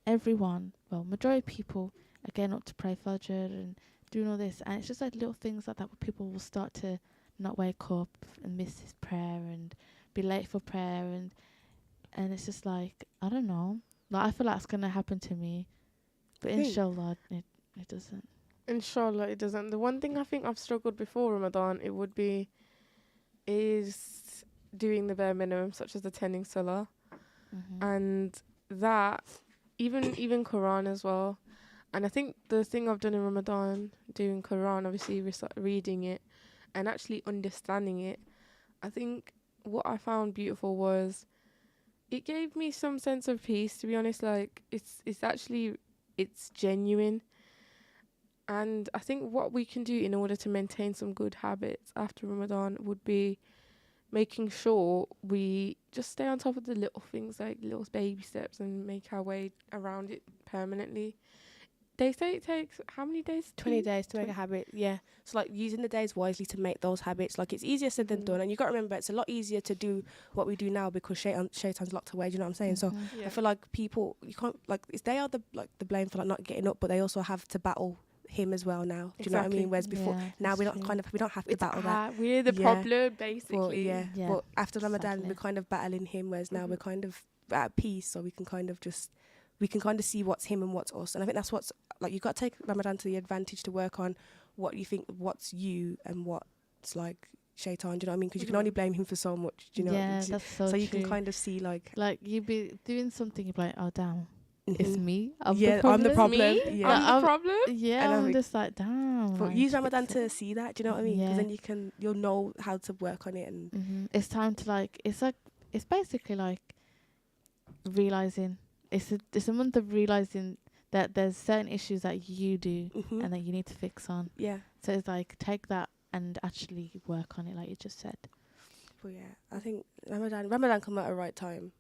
majority of people are getting up to pray Fajr and doing all this, and it's just like little things like that where people will start to not wake up and miss his prayer and be late for prayer, and it's just like, I don't know, like I feel like it's gonna happen to me, but inshallah it doesn't. Inshallah, it doesn't. The one thing I think I've struggled before Ramadan, it would be, is doing the bare minimum, such as attending Salah. And that, even Quran as well. And I think the thing I've done in Ramadan, doing Quran, obviously reading it and actually understanding it, I think what I found beautiful was it gave me some sense of peace, to be honest. Like, it's genuine. And I think what we can do in order to maintain some good habits after Ramadan would be making sure we just stay on top of the little things, like little baby steps, and make our way around it permanently. They say it takes how many days? 20 days to make a habit, yeah. So, like, using the days wisely to make those habits. Like, it's easier said than done. And you got to remember, it's a lot easier to do what we do now because shaitan's locked away, do you know what I'm saying? So, I feel like people, you can't, like, they are the blame for, like, not getting up, but they also have to battle him as well now. Do you know what I mean? Whereas before, now we don't have to battle that. We're the problem, basically. But after Ramadan, we're kind of battling him, whereas now we're kind of at peace, so we can kind of see what's him and what's us. And I think that's what's, like, you've got to take Ramadan to the advantage to work on what you think, what's you and what's, like, shaitan, do you know what I mean? Because you can only blame him for so much, do you know? Yeah, that's so true. You can kind of see, like you be doing something, you'd be like, oh, damn. It's me. I'm the problem. Me? Yeah. I'm the problem. Yeah, and I'm just like, damn. But use Ramadan to see that. Do you know what I mean? Because then you'll know how to work on it. And it's time to it's basically like realizing. It's a month of realizing that there's certain issues that you do and that you need to fix on. Yeah. So it's like, take that and actually work on it, like you just said. But yeah, I think Ramadan come at a right time.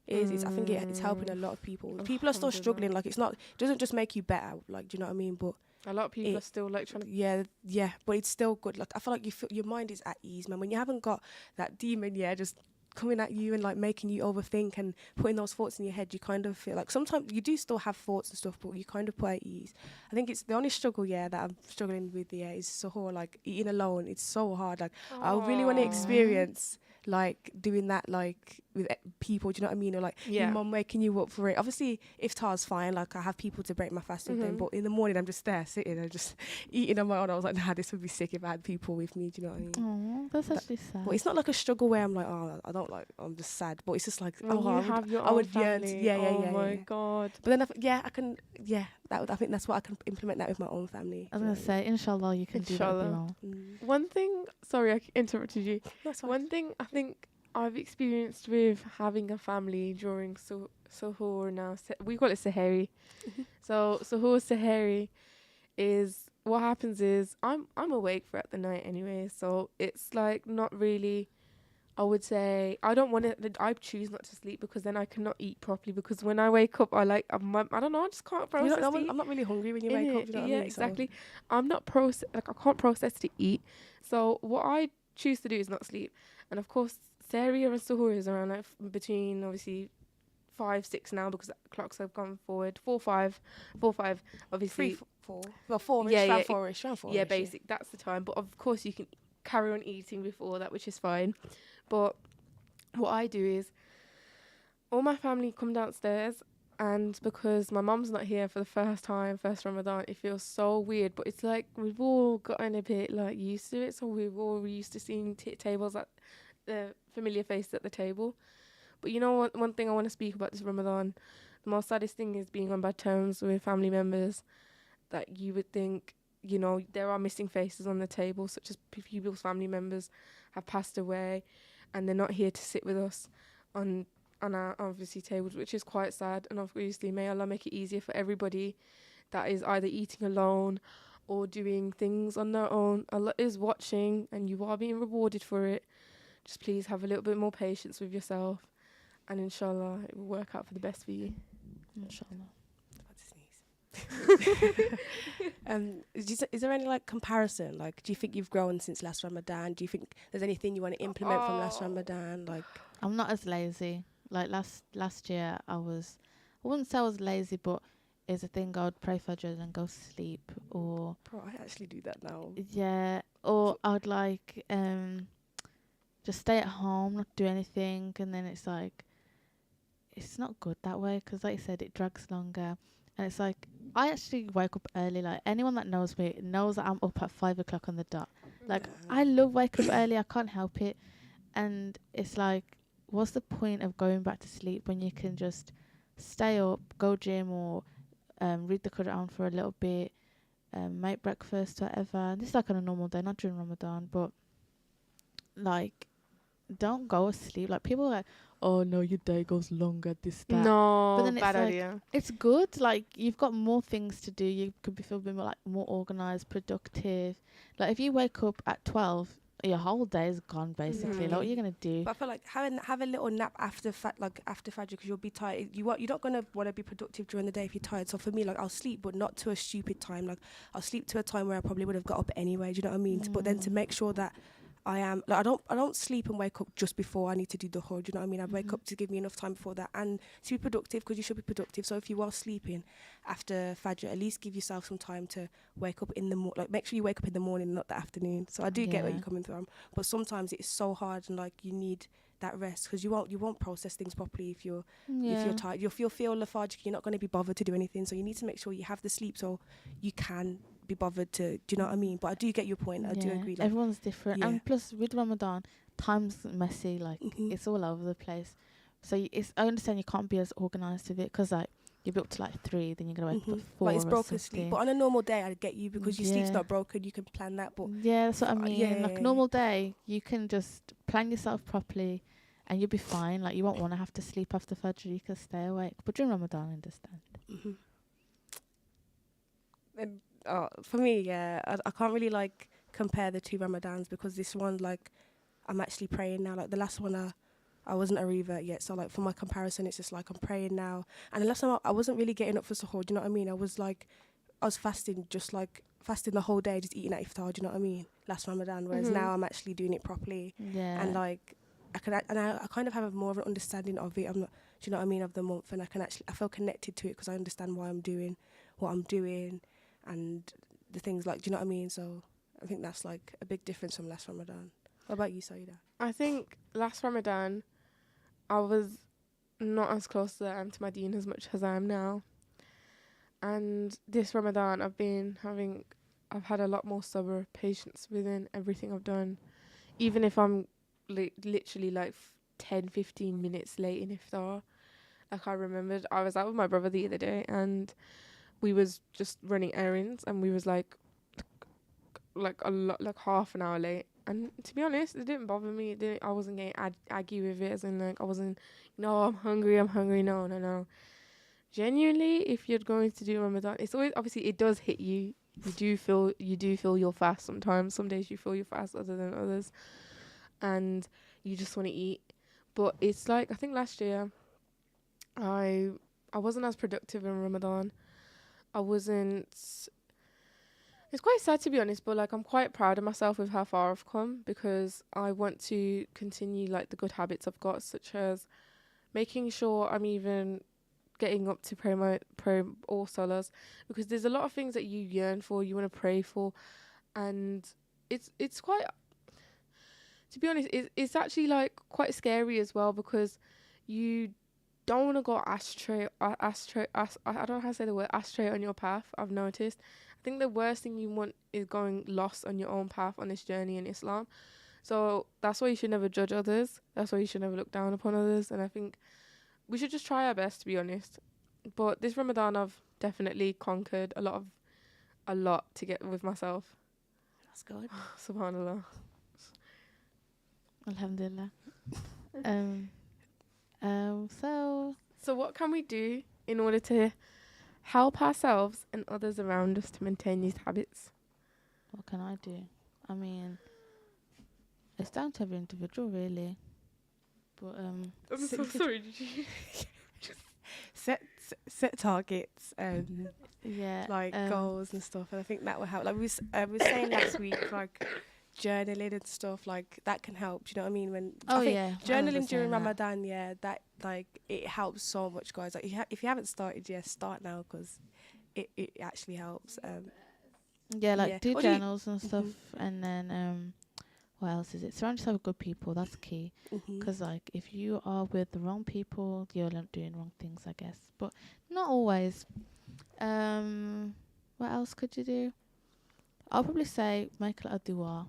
I think it's helping a lot of people. People are still struggling. Like, it doesn't just make you better. Like, do you know what I mean? But a lot of people are still, like, trying to. Yeah. But it's still good. Like, I feel like your mind is at ease, man. When you haven't got that demon, just coming at you and, like, making you overthink and putting those thoughts in your head, you kind of feel like sometimes you do still have thoughts and stuff, but you kind of put at ease. I think it's the only struggle, that I'm struggling with, is suhoor, like, eating alone. It's so hard. Like, I really want to experience, like, doing that, like, with people, do you know what I mean? Or, like, your mum waking you up for it. Obviously, iftar's fine. Like, I have people to break my fast with them, but in the morning, I'm just there sitting and just eating on my own. I was like, nah, this would be sick if I had people with me, do you know what I mean? Oh, that's actually sad. But it's not like a struggle where I'm like, oh, I don't like, I'm just sad. But it's just like, I would yearn. Oh my God. But then I think that's what I can implement that with my own family. I was going to say, inshallah, you can do that with your own. One thing, sorry, I interrupted you. That's fine. One thing I think I've experienced with having a family during suhoor now, we call it sahari. So suhoor sahari is, what happens is I'm awake throughout the night anyway, so it's like not really, I would say, I choose not to sleep because then I cannot eat properly, because when I wake up I don't know, I just can't process I'm not really hungry when you wake up, do you know what I mean? Exactly. I'm not I can't process to eat. So what I choose to do is not sleep. And of course, Sahari and Suhoor is around like between obviously 5, 6 now, because clocks have gone forward. 4, 5, obviously. 3, 4. Well, 4-ish, around 4-ish, around 4-ish. Yeah, basic. That's the time. But of course, you can carry on eating before that, which is fine. But what I do is, all my family come downstairs, and because my mum's not here for the first Ramadan, it feels so weird. But it's like we've all gotten a bit like used to it, so we're all used to seeing tables at the familiar face at the table. But you know what? One thing I want to speak about this Ramadan, the most saddest thing is being on bad terms with family members that you would think, you know, there are missing faces on the table, such as people's family members have passed away and they're not here to sit with us on our obviously tables, which is quite sad. And obviously may Allah make it easier for everybody that is either eating alone or doing things on their own. Allah is watching and you are being rewarded for it. Just please have a little bit more patience with yourself, and inshallah it will work out for the best for you. Inshallah. Is there any like comparison? Like, do you think you've grown since last Ramadan? Do you think there's anything you want to implement from last Ramadan? Like, I'm not as lazy. Like last year, I was I wouldn't say I was lazy, but it's a thing. I would pray Fajr and go sleep, or Bro, I actually do that now. yeah, or I would like just stay at home, not do anything, and then it's like it's not good that way, 'cause like you said, it drags longer, and it's like I actually wake up early. Like anyone that knows me knows that I'm up at 5 o'clock on the dot. Like I love waking up early. I can't help it, and it's like, what's the point of going back to sleep when you can just stay up, go gym, or read the Quran for a little bit, make breakfast, whatever. This is like on a normal day, not during Ramadan, but like don't go asleep. Like people are like, oh no, your day goes longer, this, that. No, But then bad it's like, idea. it's good. Like you've got more things to do. You could be feeling more like more organized, productive. Like if you wake up at 12, your whole day is gone basically. Like what you're gonna do? But I feel like have a little nap after after Fajr, because you'll be tired. You're not gonna want to be productive during the day if you're tired. So for me, like I'll sleep, but not to a stupid time. Like I'll sleep to a time where I probably would have got up anyway. Do you know what I mean? But then to make sure that I am like I don't sleep and wake up just before I need to do the whole. Do you know what I mean? I wake up to give me enough time before that and to be productive, because you should be productive. So if you are sleeping after Fajr, at least give yourself some time to wake up in the like make sure you wake up in the morning, not the afternoon. So I do get where you're coming from, but sometimes it's so hard and like you need that rest, because you won't process things properly if you're tired. You'll feel lethargic. You're not going to be bothered to do anything. So you need to make sure you have the sleep so you can be bothered to. Do you know what I mean? But I do get your point. I do agree. Like, everyone's different, and plus with Ramadan, time's messy. Like it's all over the place. So I understand you can't be as organised with it, because like you'll be up to like 3, then you're gonna wake up at 4. Like it's broken or sleep. But on a normal day, I get you, because your sleep's not broken. You can plan that. But yeah, that's what I mean. Like a normal day, you can just plan yourself properly, and you'll be fine. Like you won't want to have to sleep after Fajr. You can stay awake. But during Ramadan, I understand. And for me, yeah, I can't really like compare the 2 Ramadans, because this one, like, I'm actually praying now. Like the last one, I wasn't a revert yet. So like for my comparison, it's just like I'm praying now. And the last time I wasn't really getting up for suhoor. Do you know what I mean? I was fasting, just like fasting the whole day, just eating at iftar. Do you know what I mean? Last Ramadan. Whereas now I'm actually doing it properly. Yeah. And like I kind of have more of an understanding of it. I'm not, do you know what I mean, of the month, and I feel connected to it, because I understand why I'm doing what I'm doing, and the things like, do you know what I mean? So I think that's like a big difference from last Ramadan. What about you, Saida? I think last Ramadan, I was not as close to my deen as much as I am now. And this Ramadan, I've had a lot more sabr, patience within everything I've done. Even if I'm literally like 10, 15 minutes late in iftar. Like I remembered, I was out with my brother the other day, and we was just running errands, and we was like a lot, like half an hour late. And to be honest, it didn't bother me. I wasn't getting aggy with it, as in like I wasn't, no, I'm hungry. No. Genuinely, if you're going to do Ramadan, it's always, obviously it does hit you. You do feel your fast sometimes. Some days you feel your fast other than others, and you just want to eat. But it's like, I think last year I wasn't as productive in Ramadan. It's quite sad, to be honest, but like I'm quite proud of myself with how far I've come, because I want to continue like the good habits I've got, such as making sure I'm even getting up to pray all salas, because there's a lot of things that you yearn for, you want to pray for, and it's quite, to be honest, it's actually like quite scary as well, because you don't want to go astray. I don't know how to say the word astray on your path. I've noticed. I think the worst thing you want is going lost on your own path on this journey in Islam. So that's why you should never judge others. That's why you should never look down upon others. And I think we should just try our best, to be honest. But this Ramadan, I've definitely conquered a lot to get with myself. That's good. Subhanallah. Alhamdulillah. So what can we do in order to help ourselves and others around us to maintain these habits? What can I do? I mean, it's down to every individual, really. But I'm so sorry. Did you set targets, yeah, like goals and stuff, and I think that will help. Like we were saying last week, like journaling and stuff, like that can help. Do you know what I mean? When Oh I think yeah, I remember journaling during saying that. Ramadan, yeah, that like it helps so much, guys. Like if you haven't started, yeah, start now because it actually helps. Yeah, like Yeah. do What do you? journals and stuff, and then what else is it? Surround yourself with good people. That's key. Mhm. 'Cause like if you are with the wrong people, you're doing wrong things, I guess. But not always. What else could you do? I'll probably say make a lot of dua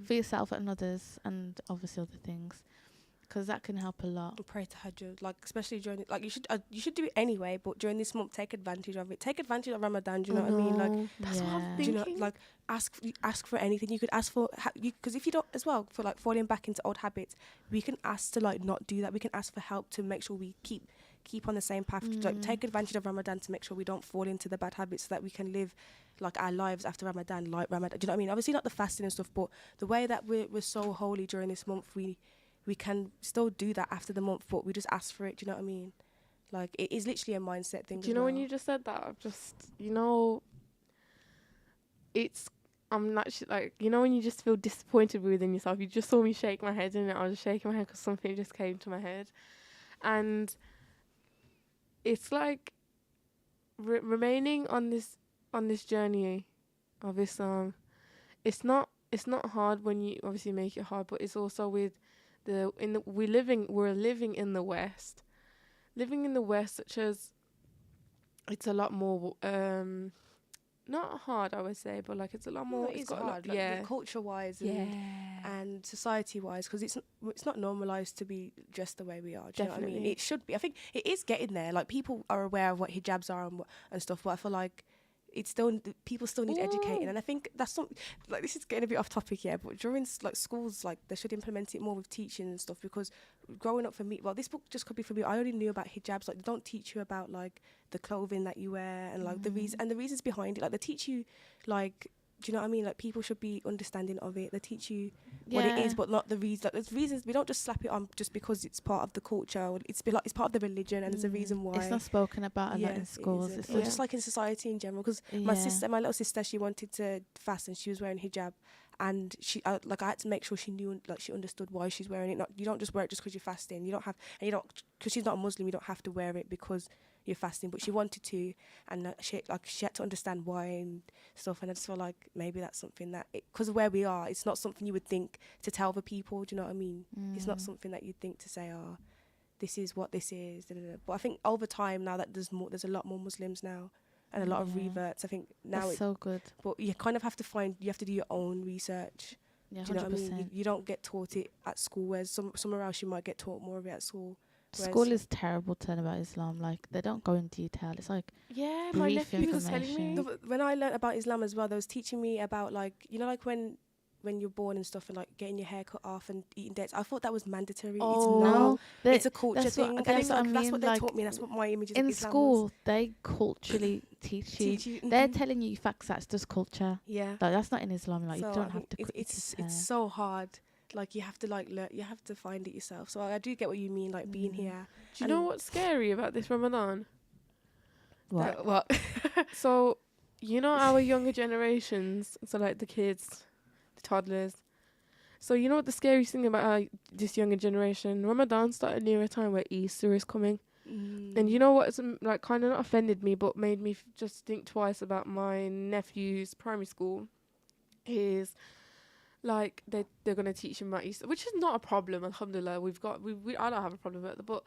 for yourself and others, and obviously other things, 'cause that can help a lot. Pray tahajjud, like especially during like you should do it anyway, but during this month take advantage of it. Take advantage of Ramadan. Do you know what I mean? Like That's what I was Yeah. do you thinking. know, like ask for anything. You could ask for because if you don't as well for like falling back into old habits, we can ask to like not do that. We can ask for help to make sure we keep on the same path. Like take advantage of Ramadan to make sure we don't fall into the bad habits, so that we can live like our lives after Ramadan, like Ramadan. Do you know what I mean? Obviously not the fasting and stuff, but the way that we're so holy during this month, we can still do that after the month, but we just ask for it. Do you know what I mean? Like it is literally a mindset thing. Do you know when you just said that? I've just, it's, I'm not like, when you just feel disappointed within yourself. You just saw me shake my head, and I was just shaking my head because something just came to my head, and it's like remaining on this journey of Islam. It's not hard when you obviously make it hard, but it's also with we're living in the West. Living in the West, such as it's a lot more not hard, I would say, but like it's a lot more. It's got hard, like, culture wise and society wise, because it's not normalized to be dressed the way we are. Do you know what I mean? Definitely. It should be. I think it is getting there. Like people are aware of what hijabs are and stuff, but I feel like it's still people still need educating, and I think that's not like this is getting a bit off topic here, but during like schools, like they should implement it more with teaching and stuff, because growing up for me, well, this book just could be for me. I only knew about hijabs. Like they don't teach you about like the clothing that you wear and like the reasons behind it. Like they teach you like. Do you know what I mean? Like people should be understanding of it. They teach you what it is, but not the reason. Like there's reasons. We don't just slap it on just because it's part of the culture. Or it's part of the religion, and there's a reason why. It's not spoken about a lot in schools. It's just like in society in general. Because my little sister, she wanted to fast, and she was wearing hijab, and I had to make sure she knew, like she understood why she's wearing it. You don't just wear it just because you're fasting. You don't have, and you don't, because she's not a Muslim. You don't have to wear it because you're fasting, but she wanted to, and she had to understand why and stuff. And I just feel like maybe that's something that, because of where we are, it's not something you would think to tell the people. Do you know what I mean? It's not something that you'd think to say, oh, this is what this is. Da, da, da. But I think over time now that there's a lot more Muslims now, and a lot of reverts. I think now it's so good. But you kind of have to do your own research. Yeah, 100%. Do you know what I mean? You don't get taught it at school, whereas somewhere else you might get taught more of it at school. School is terrible to learn about Islam. Like they don't go in detail. It's like my brief nephew was telling information. me. When I learned about Islam as well, they was teaching me about like like when you're born and stuff, and like getting your hair cut off and eating dates. I thought that was mandatory. Oh, it's not. No, It's a culture thing. That's what I mean. That's what they like, taught me. That's what my images in of Islam school. was. They culturally teach you. They're telling you facts. That's just culture. Yeah. Like that's not in Islam. Like So you I don't have think to. it's so hard. Like you have to like learn. You have to find it yourself. So I do get what you mean. Like being here. Do you know what's scary about this Ramadan? What? What? So, our younger generations, so like the kids, the toddlers. So you know what the scariest thing about this younger generation? Ramadan started near a time where Easter is coming. And you know what's like kind of not offended me, but made me just think twice about my nephew's primary school is like they're gonna teach him about Easter, which is not a problem. Alhamdulillah, I don't have a problem with it, but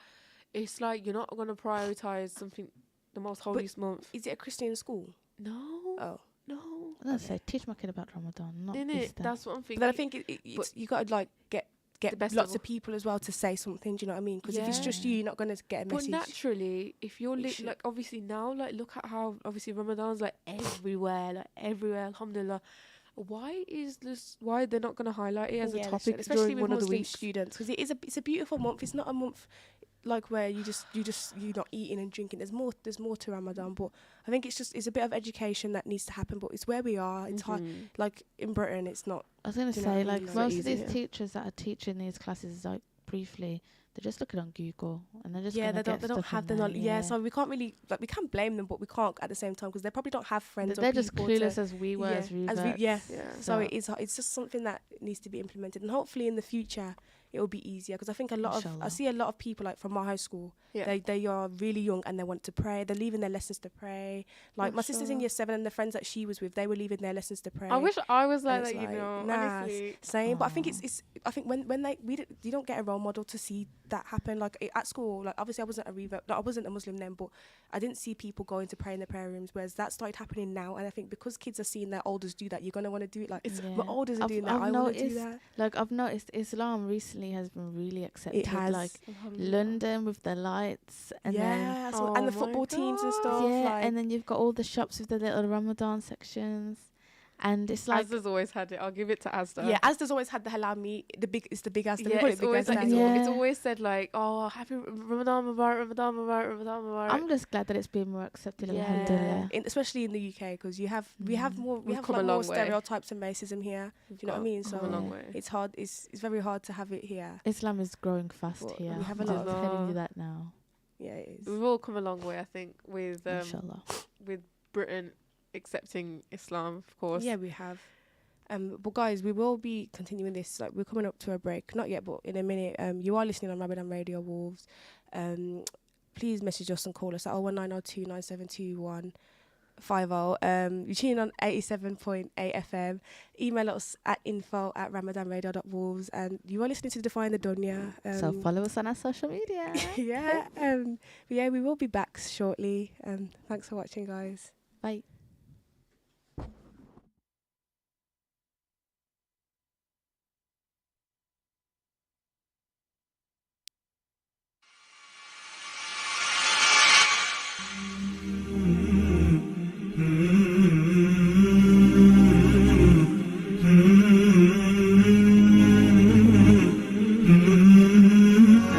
it's like you're not gonna prioritize something the most holiest month. Is it a Christian school? No. Oh. No. Let's say teach my kid about Ramadan, not Innit? Easter. That's what I'm thinking. But then I think it's you got to like get The best lots of of people as well to say something. Do you know what I mean? Because if it's just you're not gonna get a But message. naturally, if you're like obviously now, like look at how obviously Ramadan's like everywhere, alhamdulillah. Why they're not going to highlight it as a topic especially during with one of the Muslim weeks? students, because it's a beautiful month. It's not a month like where you're not eating and drinking. There's more to Ramadan, but I think it's a bit of education that needs to happen. But it's where we are. It's hard. Like in Britain, it's not. I was gonna Do you know say what I like mean? most Easy, of these teachers that are teaching these classes, like briefly, They just look it on Google and they're just yeah, gonna they don't have the knowledge. Yeah, so we can't really we can't blame them, but we can't at the same time because they probably don't have friends. They're or just people clueless to, as we were as reverts. So it's just something that needs to be implemented, and hopefully in the future it will be easier because I think I see a lot of people like from my high school. Yeah. They are really young and they want to pray. They're leaving their lessons to pray. Like my sister's in year 7 and the friends that she was with, they were leaving their lessons to pray. I wish I was like that, honestly. Same. But I think it's I think when you don't get a role model to see that happen. Like at school, like obviously I wasn't a revert, I wasn't a Muslim then, but I didn't see people going to pray in the prayer rooms. Whereas that started happening now, and I think because kids are seeing their elders do that, you're gonna want to do it. Like my elders are doing that. I want to do that. Like I've noticed Islam recently has been really accepted. It has. Like London with the lights and then and the football teams and stuff. Yeah, and then you've got all the shops with the little Ramadan sections. And it's like Asda's always had it. I'll give it to Asda. Yeah, Asda's always had the halal meat. It's the big Asda. Yeah, it's always said like, oh, happy Ramadan Mubarak, Ramadan Mubarak, Ramadan Mubarak. I'm just glad that it's been more accepted. Alhamdulillah. Especially in the UK, because we have more stereotypes and racism here. Do you know what I mean? So a long way. It's hard. It's very hard to have it here. Islam is growing fast here. We have a lot. I'm telling you that now. Yeah, it is. We've all come a long way, I think, with Inshallah. with Britain accepting Islam, of course. Yeah, we have. But guys, we will be continuing this. Like, we're coming up to a break. Not yet, but in a minute. You are listening on Ramadan Radio Wolves. Please message us and call us at 01902 972 150. You're tuning on 87.8 FM. Email us at info@ramadanradio.wolves. And you are listening to Defying the Dunya. So follow us on our social media. We will be back shortly. Thanks for watching, guys. Bye.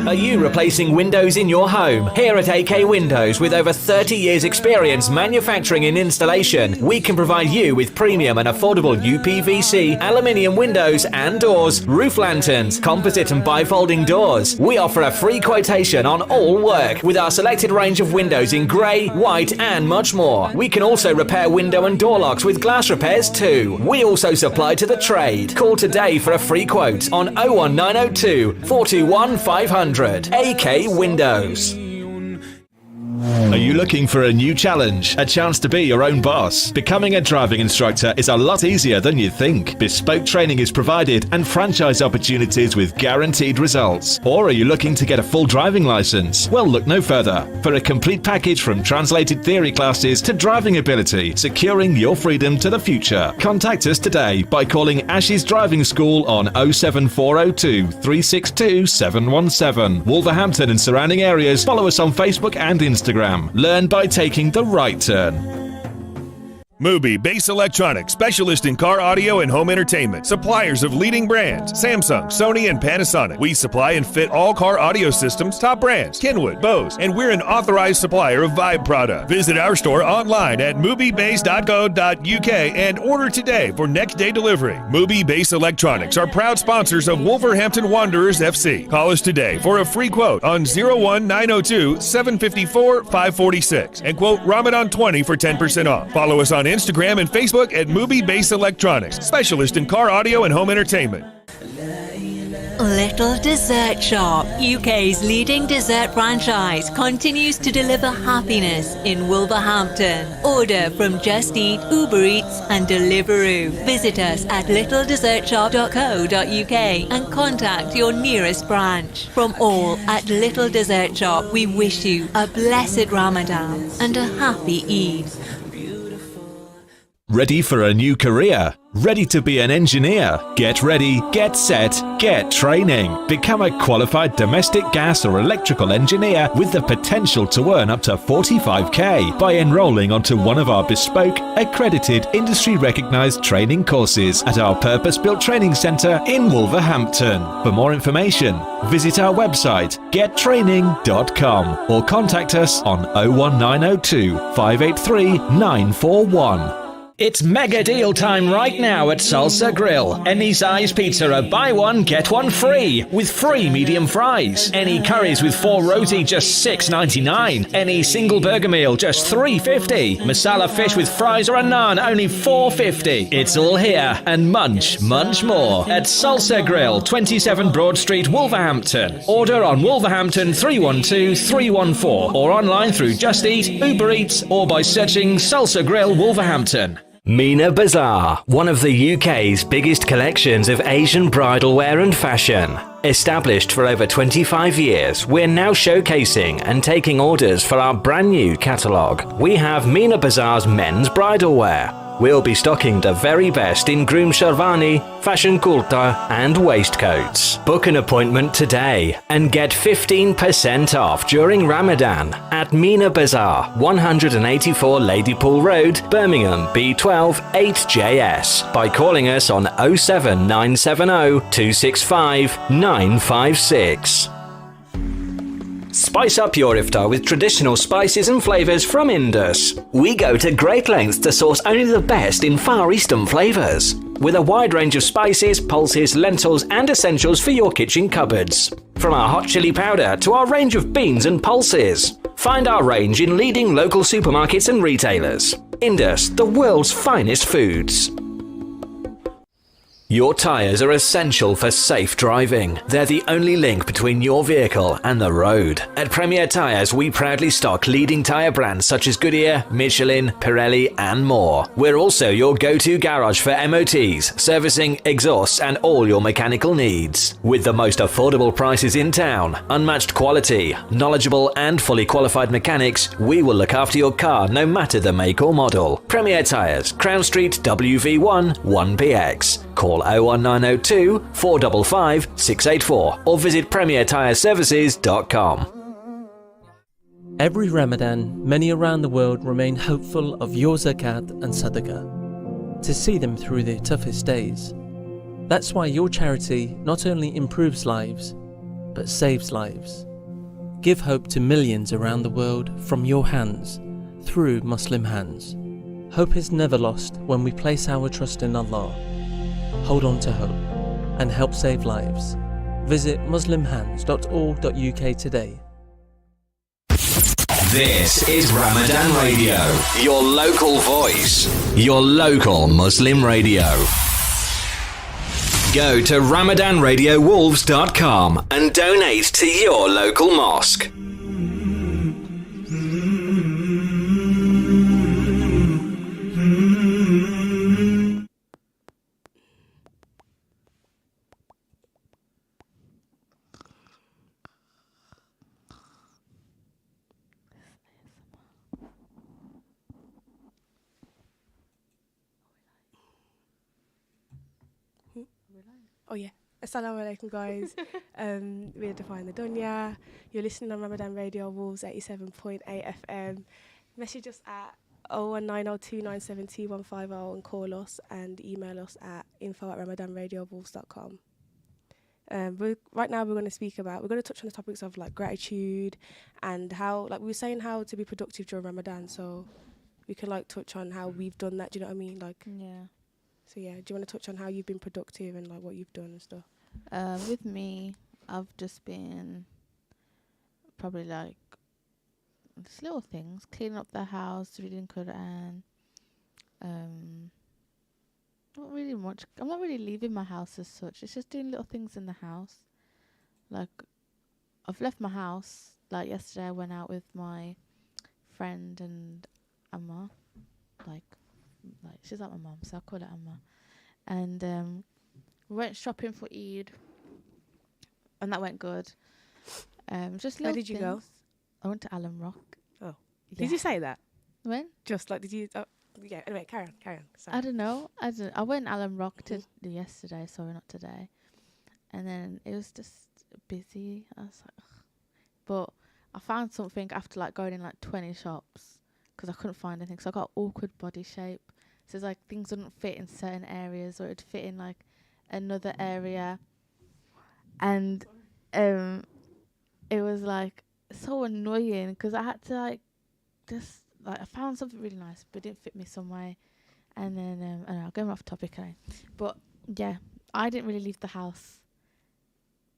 Are you replacing windows in your home? Here at AK Windows, with over 30 years experience manufacturing and installation, we can provide you with premium and affordable UPVC, aluminium windows and doors, roof lanterns, composite and bifolding doors. We offer a free quotation on all work with our selected range of windows in grey, white and much more. We can also repair window and door locks with glass repairs too. We also supply to the trade. Call today for a free quote on 01902 421 500. AK Windows. Are you looking for a new challenge? A chance to be your own boss? Becoming a driving instructor is a lot easier than you think. Bespoke training is provided and franchise opportunities with guaranteed results. Or are you looking to get a full driving license? Well, look no further. For a complete package from translated theory classes to driving ability, securing your freedom to the future. Contact us today by calling Ashes Driving School on 07402 362 717. Wolverhampton and surrounding areas. Follow us on Facebook and Instagram. Learn by taking the right turn. Mubi Bass Electronics, specialist in car audio and home entertainment. Suppliers of leading brands, Samsung, Sony, and Panasonic. We supply and fit all car audio systems, top brands, Kenwood, Bose, and we're an authorized supplier of Vibe product. Visit our store online at mubibass.co.uk and order today for next day delivery. Mubi Bass Electronics are proud sponsors of Wolverhampton Wanderers FC. Call us today for a free quote on 01902 754 546 and quote Ramadan 20 for 10% off. Follow us on Instagram and Facebook at Mubi Bass Electronics, specialist in car audio and home entertainment. Little Dessert Shop, UK's leading dessert franchise, continues to deliver happiness in Wolverhampton. Order from Just Eat, Uber Eats and Deliveroo. Visit us at littledessertshop.co.uk and contact your nearest branch. From all at Little Dessert Shop, we wish you a blessed Ramadan and a happy Eid. Ready for a new career? Ready to be an engineer? Get ready, get set, get training. Become a qualified domestic gas or electrical engineer with the potential to earn up to 45k by enrolling onto one of our bespoke, accredited, industry-recognised training courses at our purpose-built training centre in Wolverhampton. For more information, visit our website gettraining.com or contact us on 01902 583 941. It's mega deal time right now at Salsa Grill. Any size pizza, a buy one, get one free, with free medium fries. Any curries with 4 roti, just $6.99. Any single burger meal, just $3.50. Masala fish with fries or a naan, only $4.50. It's all here and much more at Salsa Grill, 27 Broad Street, Wolverhampton. Order on Wolverhampton 312-314 or online through Just Eat, Uber Eats or by searching Salsa Grill Wolverhampton. Mina Bazaar, one of the UK's biggest collections of Asian bridal wear and fashion. Established for over 25 years, we're now showcasing and taking orders for our brand new catalogue. We have Mina Bazaar's men's bridal wear. We'll be stocking the very best in groom sherwani, fashion kurta and waistcoats. Book an appointment today and get 15% off during Ramadan at Mina Bazaar, 184 Ladypool Road, Birmingham, B12 8JS by calling us on 07970 265 956. Spice up your iftar with traditional spices and flavours from Indus. We go to great lengths to source only the best in Far Eastern flavours, with a wide range of spices, pulses, lentils and essentials for your kitchen cupboards. From our hot chili powder to our range of beans and pulses. Find our range in leading local supermarkets and retailers. Indus, the world's finest foods. Your tyres are essential for safe driving. They're the only link between your vehicle and the road. At Premier Tyres, we proudly stock leading tyre brands such as Goodyear, Michelin, Pirelli and more. We're also your go-to garage for MOTs, servicing, exhausts and all your mechanical needs. With the most affordable prices in town, unmatched quality, knowledgeable and fully qualified mechanics, we will look after your car no matter the make or model. Premier Tyres, Crown Street, WV1 1PX. Call 01902 455 684 or visit premiertyreservices.com. Every Ramadan, many around the world remain hopeful of your zakat and sadaqah, to see them through their toughest days. That's why your charity not only improves lives, but saves lives. Give hope to millions around the world from your hands, through Muslim hands. Hope is never lost when we place our trust in Allah. Hold on to hope and help save lives. Visit muslimhands.org.uk today. This is Ramadan Radio, your local voice, your local Muslim radio. Go to ramadanradiowolves.com and donate to your local mosque. Oh yeah. Assalamu alaikum guys. We're Defying the Dunya. You're listening on Ramadan Radio Wolves 87.8 FM. Message us at 01902972150 and call us and email us at info@ramadanradiowolves.com. Right now we're going to touch on the topics of like gratitude and how, like we were saying, how to be productive during Ramadan. So we can like touch on how we've done that. Do you know what I mean? Like, Yeah. So yeah, do you want to touch on how you've been productive and like what you've done and stuff? With me, I've just been probably like just little things, cleaning up the house, reading Quran. Not really much. I'm not really leaving my house as such. It's just doing little things in the house. Like I've left my house. Like yesterday, I went out with my friend and Amma. Like she's like my mum, so I call her Amma. And we went shopping for Eid, and that went good. Just little Where did you go? I went to Allen Rock. Oh, Yeah. did you say that? When? Just like did you? Yeah. Anyway, carry on. Sorry. I don't know. I went Allen Rock yesterday, sorry, not today. And then it was just busy. I was like, ugh. But I found something after like going in like 20 shops because I couldn't find anything. So I got awkward body shape. So it's like things wouldn't fit in certain areas or it'd fit in like another area. And it was like so annoying because I had to like just like I found something really nice but it didn't fit me some way. And then I don't know, going off topic, but yeah, I didn't really leave the house,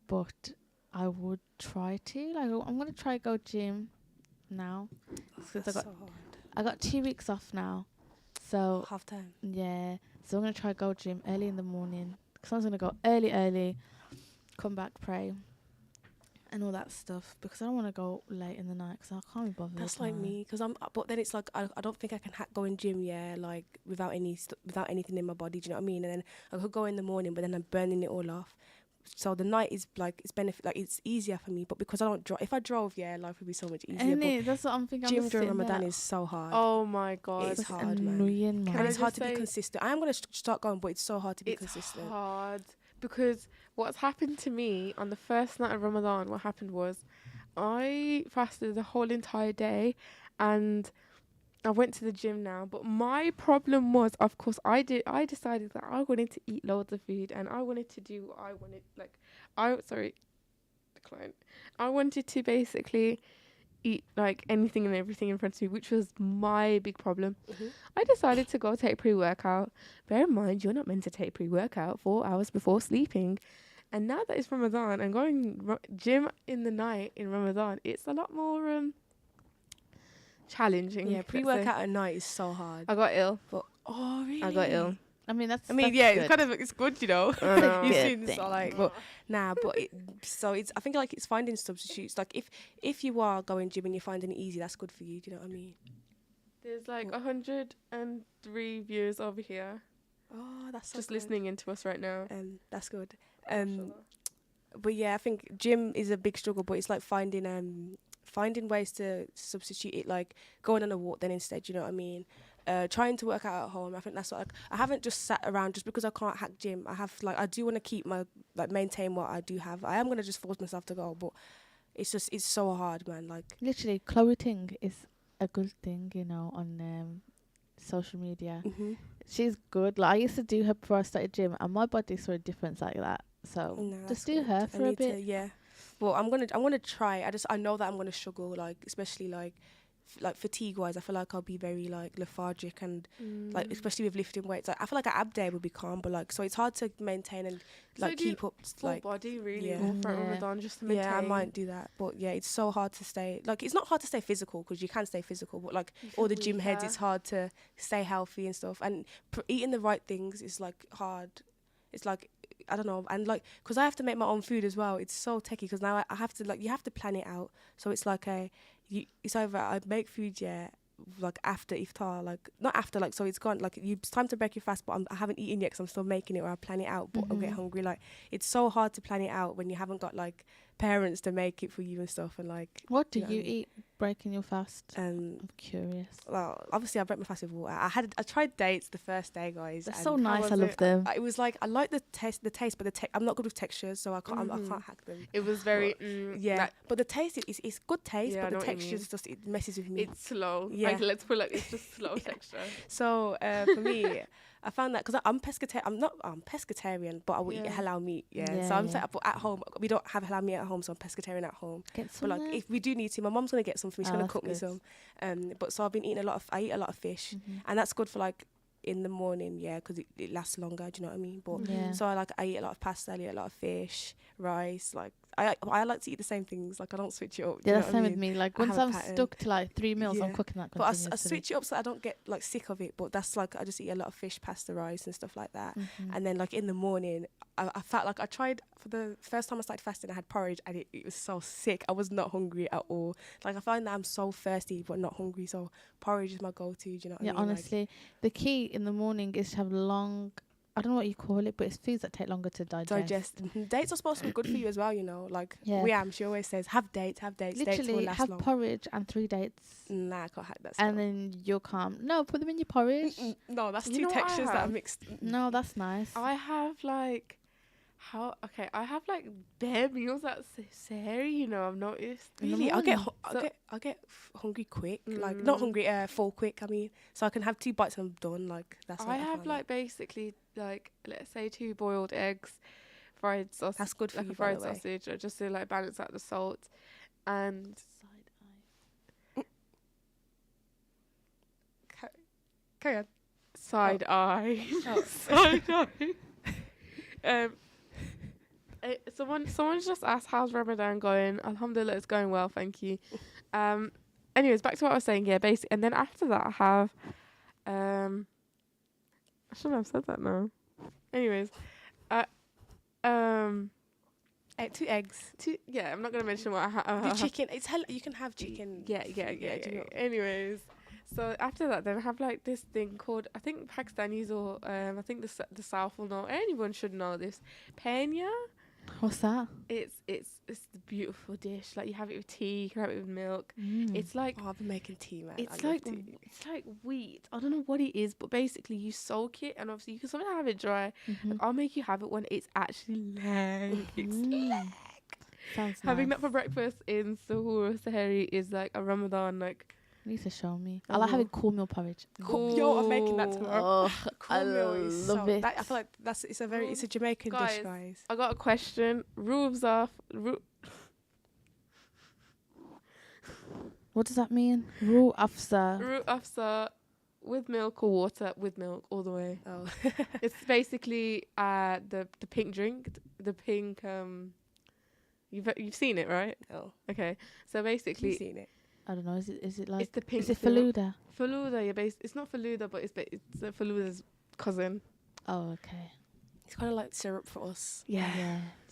but I would try to. Like, I'm gonna try go gym now because I got 2 weeks off now, so half time. yeah. So I'm gonna try go gym early in the morning because I was gonna go early, come back, pray, and all that stuff because I don't want to go late in the night because I can't be bothered. That's like me, because but then it's like I don't think I can go in gym, like without anything in my body. Do you know what I mean? And then I could go in the morning, but then I'm burning it all off. So the night is like it's easier for me. But because I don't drive, if I drove, life would be so much easier. But that's what I'm thinking. Gym during Ramadan is so hard. Oh my god, it's hard, annoying, man. And it's hard to be consistent. I am gonna start going, but it's so hard to be consistent. It's hard because what's happened to me on the first night of Ramadan, what happened was I fasted the whole entire day and I went to the gym now. But my problem was, of course, I decided that I wanted to eat loads of food and I wanted to do what I wanted. I wanted to basically eat like anything and everything in front of me, which was my big problem. I decided to go take pre-workout. Bear in mind, you're not meant to take pre-workout 4 hours before sleeping. And now that it's Ramadan and going gym in the night in Ramadan, it's a lot more challenging. Yeah, pre-workout at night is so hard. I got ill. But really? I got ill. I mean, that's good. It's good, you know. You seem so like, but I think like it's finding substitutes. Like if you are going gym and you're finding it easy, that's good for you. Do you know what I mean? There's like 103 viewers over here. Oh, that's so just good. Listening into us right now. That's good. But yeah, I think gym is a big struggle, but it's like finding ways to substitute it, like going on a walk then instead. You know what I mean? Trying to work out at home. I think that's what I haven't just sat around just because I can't hack gym. I do want to keep my maintain what I do have. I am gonna just force myself to go, but it's so hard, man. Like literally, Chloe Ting is a good thing, you know, on social media. She's good. Like I used to do her before I started gym, and my body saw a difference like that. So just do her for a bit. Well, I'm gonna try. I know that I'm gonna struggle, like especially like fatigue wise. I feel like I'll be very like lethargic and like especially with lifting weights. Like I feel like an ab day would be calm, but like so it's hard to maintain and like keep up. Full like body really for Ramadan just to maintain. Yeah, I might do that, but yeah, it's so hard to stay. Like it's not hard to stay physical because you can stay physical, but like all the gym heads, it's hard to stay healthy and stuff. And eating the right things is like hard. It's like I don't know, and like because I have to make my own food as well. It's so techie because now I have to like you have to plan it out. So it's like it's either I make food like after iftar, like not after, like so it's gone like it's time to break your fast, but I haven't eaten yet because I'm still making it, or I plan it out, but I'll get hungry. Like it's so hard to plan it out when you haven't got like parents to make it for you and stuff. And like what do you eat breaking your fast? I'm curious. Well, obviously I broke my fast with water. I tried dates the first day, guys. They're so nice. I love them. It was like I like the taste, but I'm not good with textures, so I can't hack them. It was very but the taste it's good taste, but the textures just it messes with me. It's slow. Yeah, like, let's put it's just slow texture. So for me, I found that because I'm pescatarian. I'm pescatarian, but I will eat halal meat. So I'm set up at home. We don't have halal meat at home, so I'm pescatarian at home. But like if we do need to, my mom's gonna get some for me. She's gonna cook me some. But so I've been eating I eat a lot of fish, and that's good for like in the morning, because it lasts longer. Do you know what I mean? But so I eat a lot of pasta, I eat a lot of fish, rice. Like I like to eat the same things. Like I don't switch it up. Yeah, that's same with me. Like once I'm stuck to like 3 meals, I'm cooking that. But I switch it up so I don't get like sick of it. But that's like I just eat a lot of fish, pasta, rice, and stuff like that. And then like in the morning, I felt like I tried for the first time I started fasting. I had porridge and it was so sick. I was not hungry at all. Like I find that I'm so thirsty but not hungry. So porridge is my go-to. Do you know what I mean? Yeah, honestly, the key in the morning is to have long. I don't know what you call it, but it's foods that take longer to digest. Dates are supposed to be good for you as well, you know. Like she always says, have dates. Literally, dates will last have long. porridge and 3 dates. Nah, I can't have that stuff. And then you're calm. No, put them in your porridge. No, that's two textures that are mixed. No, that's nice. I have like I have like bare meals at Sahari, you know, I've noticed. Really? I get hungry quick. Like not hungry, full quick, I mean. So I can have 2 bites and I'm done. Like that's I have like basically like let's say 2 boiled eggs, fried sausage. That's good for like you, a fried by the way. sausage, or just to like balance out the salt. And carry on. Side eye. Oh. Side eye. Someone's just asked, how's Ramadan going? Alhamdulillah, it's going well, thank you. Anyways, back to what I was saying, yeah, basic. And then after that, I have, I shouldn't have said that now. Anyways, 2 eggs. Yeah, I'm not gonna mention what I have. The chicken. It's hell. You can have chicken. Yeah. do you know? Anyways, so after that, then I have like this thing called, I think Pakistanis or I think the South will know. Anyone should know this. Penya. What's that? It's the beautiful dish. Like you have it with tea, you can have it with milk. It's like Oh, I've been making tea, man. it's I love like tea. it's like wheat. I don't know what it is, but basically you soak it, and obviously you can sometimes have it dry. I'll make you have it when it's actually leg. It's leg. Sounds Having nice. that for breakfast in Suhoor or Sahari is like a Ramadan like. You need to show me. I like having cornmeal porridge. Yo, I'm making that tomorrow. Oh, Cornmeal is love so. it. I feel like it's a Jamaican dish, Guys, guys. I got a question. Roofs off. What does that mean? Rule afsa. Root afsa with milk or water with milk all the way. Oh, It's basically the pink drink, the pink you've seen it, right? oh. Okay. So You've basically seen it. I don't know. Is it like? it's the pink Is it syrup. Faluda? Faluda, it's not Faluda, but it's Faluda's cousin. Oh, okay. It's kind of like syrup for us. Yeah.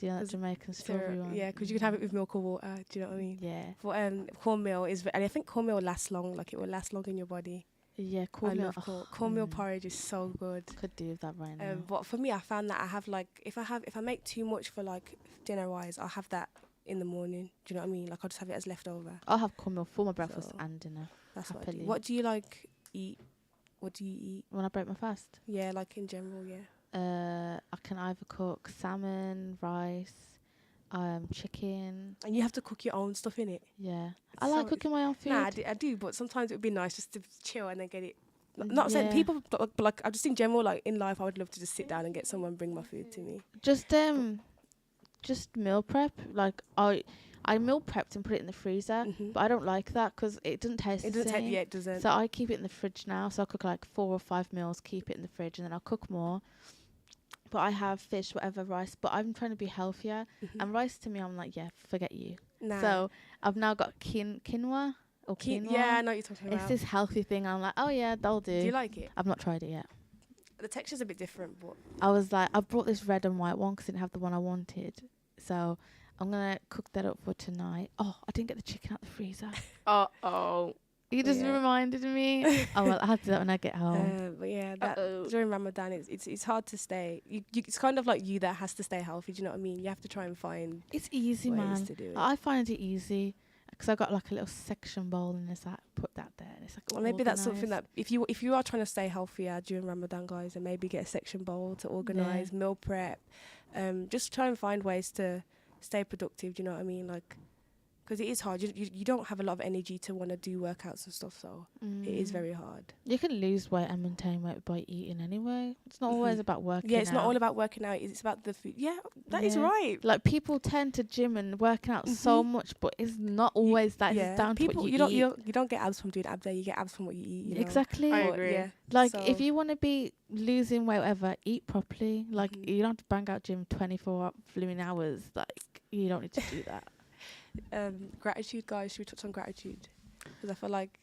Do you know that There's Jamaican strawberry Syrup, one? yeah, because you can have it with milk or water. Do you know what I mean? Yeah. But cornmeal is, and I think cornmeal lasts long. Like it will last long in your body. Yeah. I Cornmeal. love cornmeal porridge is so good. Could do that right now. But for me, I found that I have like if I make too much for like dinner wise, I'll have that in the morning. Do you know what I mean? Like I'll just have it as leftover. I'll have cornmeal for my breakfast So, and dinner. That's what I do. Happily. What do you like eat? What do you eat? When I break my fast, Yeah, like in general, yeah. I can either cook salmon, rice, chicken. And you have to cook your own stuff in it. Yeah. I So like it's- cooking my own food. Nah, I do, but sometimes it would be nice just to chill and then get it. Not saying Yeah. people, but like I just in general, like in life, I would love to just sit down and get someone bring my food to me. Just meal prep. Like I meal prepped and put it in the freezer, Mhm. but I don't like that because it doesn't taste It the doesn't same. take, yeah, it doesn't. So I keep it in the fridge now. So I cook like 4 or 5 meals, keep it in the fridge, and then I'll cook more. But I have fish, whatever, rice. But I'm trying to be healthier. Mhm. And rice to me, I'm like, yeah, forget you. Nah. So I've now got quinoa or quinoa. Yeah, I know what you're talking It's about. this healthy thing. I'm like, oh yeah, that'll do. Do you like it? I've not tried it yet. The texture's a bit different, but I was like, I brought this red and white one because I didn't have the one I wanted. So I'm going to cook that up for tonight. Oh, I didn't get the chicken out the freezer. Oh. You just Yeah. reminded me. Oh, well, I'll have to do that when I get home. but yeah, that Uh-oh. during Ramadan, it's hard to stay. It's kind of like you that has to stay healthy. Do you know what I mean? You have to try and find It's easy, ways man. to do it. I find it easy because I got like a little section bowl and it's like, put that there. And it's like, Or maybe that's something organised. that if you are trying to stay healthier during Ramadan, guys, and maybe get a section bowl to organize, meal prep, just try and find ways to stay productive. Do you know what I mean? Like, because it is hard. You don't have a lot of energy to want to do workouts and stuff, so it is very hard. You can lose weight and maintain weight by eating anyway. It's not always Mhm. about working Yeah, it's not out. all about working out. It's about the food. Yeah, that is Yeah. right. Like people tend to gym and working out so much, but it's not always that. Yeah, It's down to people. what You you don't. eat. You don't get abs from doing ab day. You get abs from what you eat. You know? Exactly. I But, agree. Yeah. Like So- if you want to be losing weight, whatever, eat properly. Like Mhm. you don't have to bang out gym 24 fluid hours. Like you don't need to do that. Gratitude, guys. Should we touch on gratitude? Because I feel like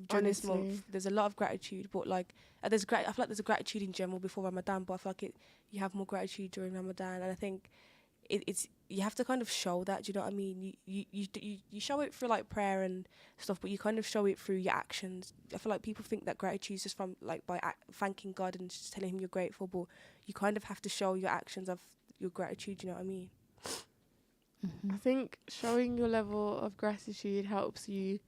during this month Honestly. there's a lot of gratitude, but like I feel like there's a gratitude in general before Ramadan, but I feel like you have more gratitude during Ramadan, and I think it's you have to kind of show that. Do you know what I mean? You show it through like prayer and stuff, but you kind of show it through your actions. I feel like people think that gratitude is just from like by thanking God and just telling Him you're grateful, but you kind of have to show your actions of your gratitude. Do you know what I mean? I think showing your level of gratitude helps you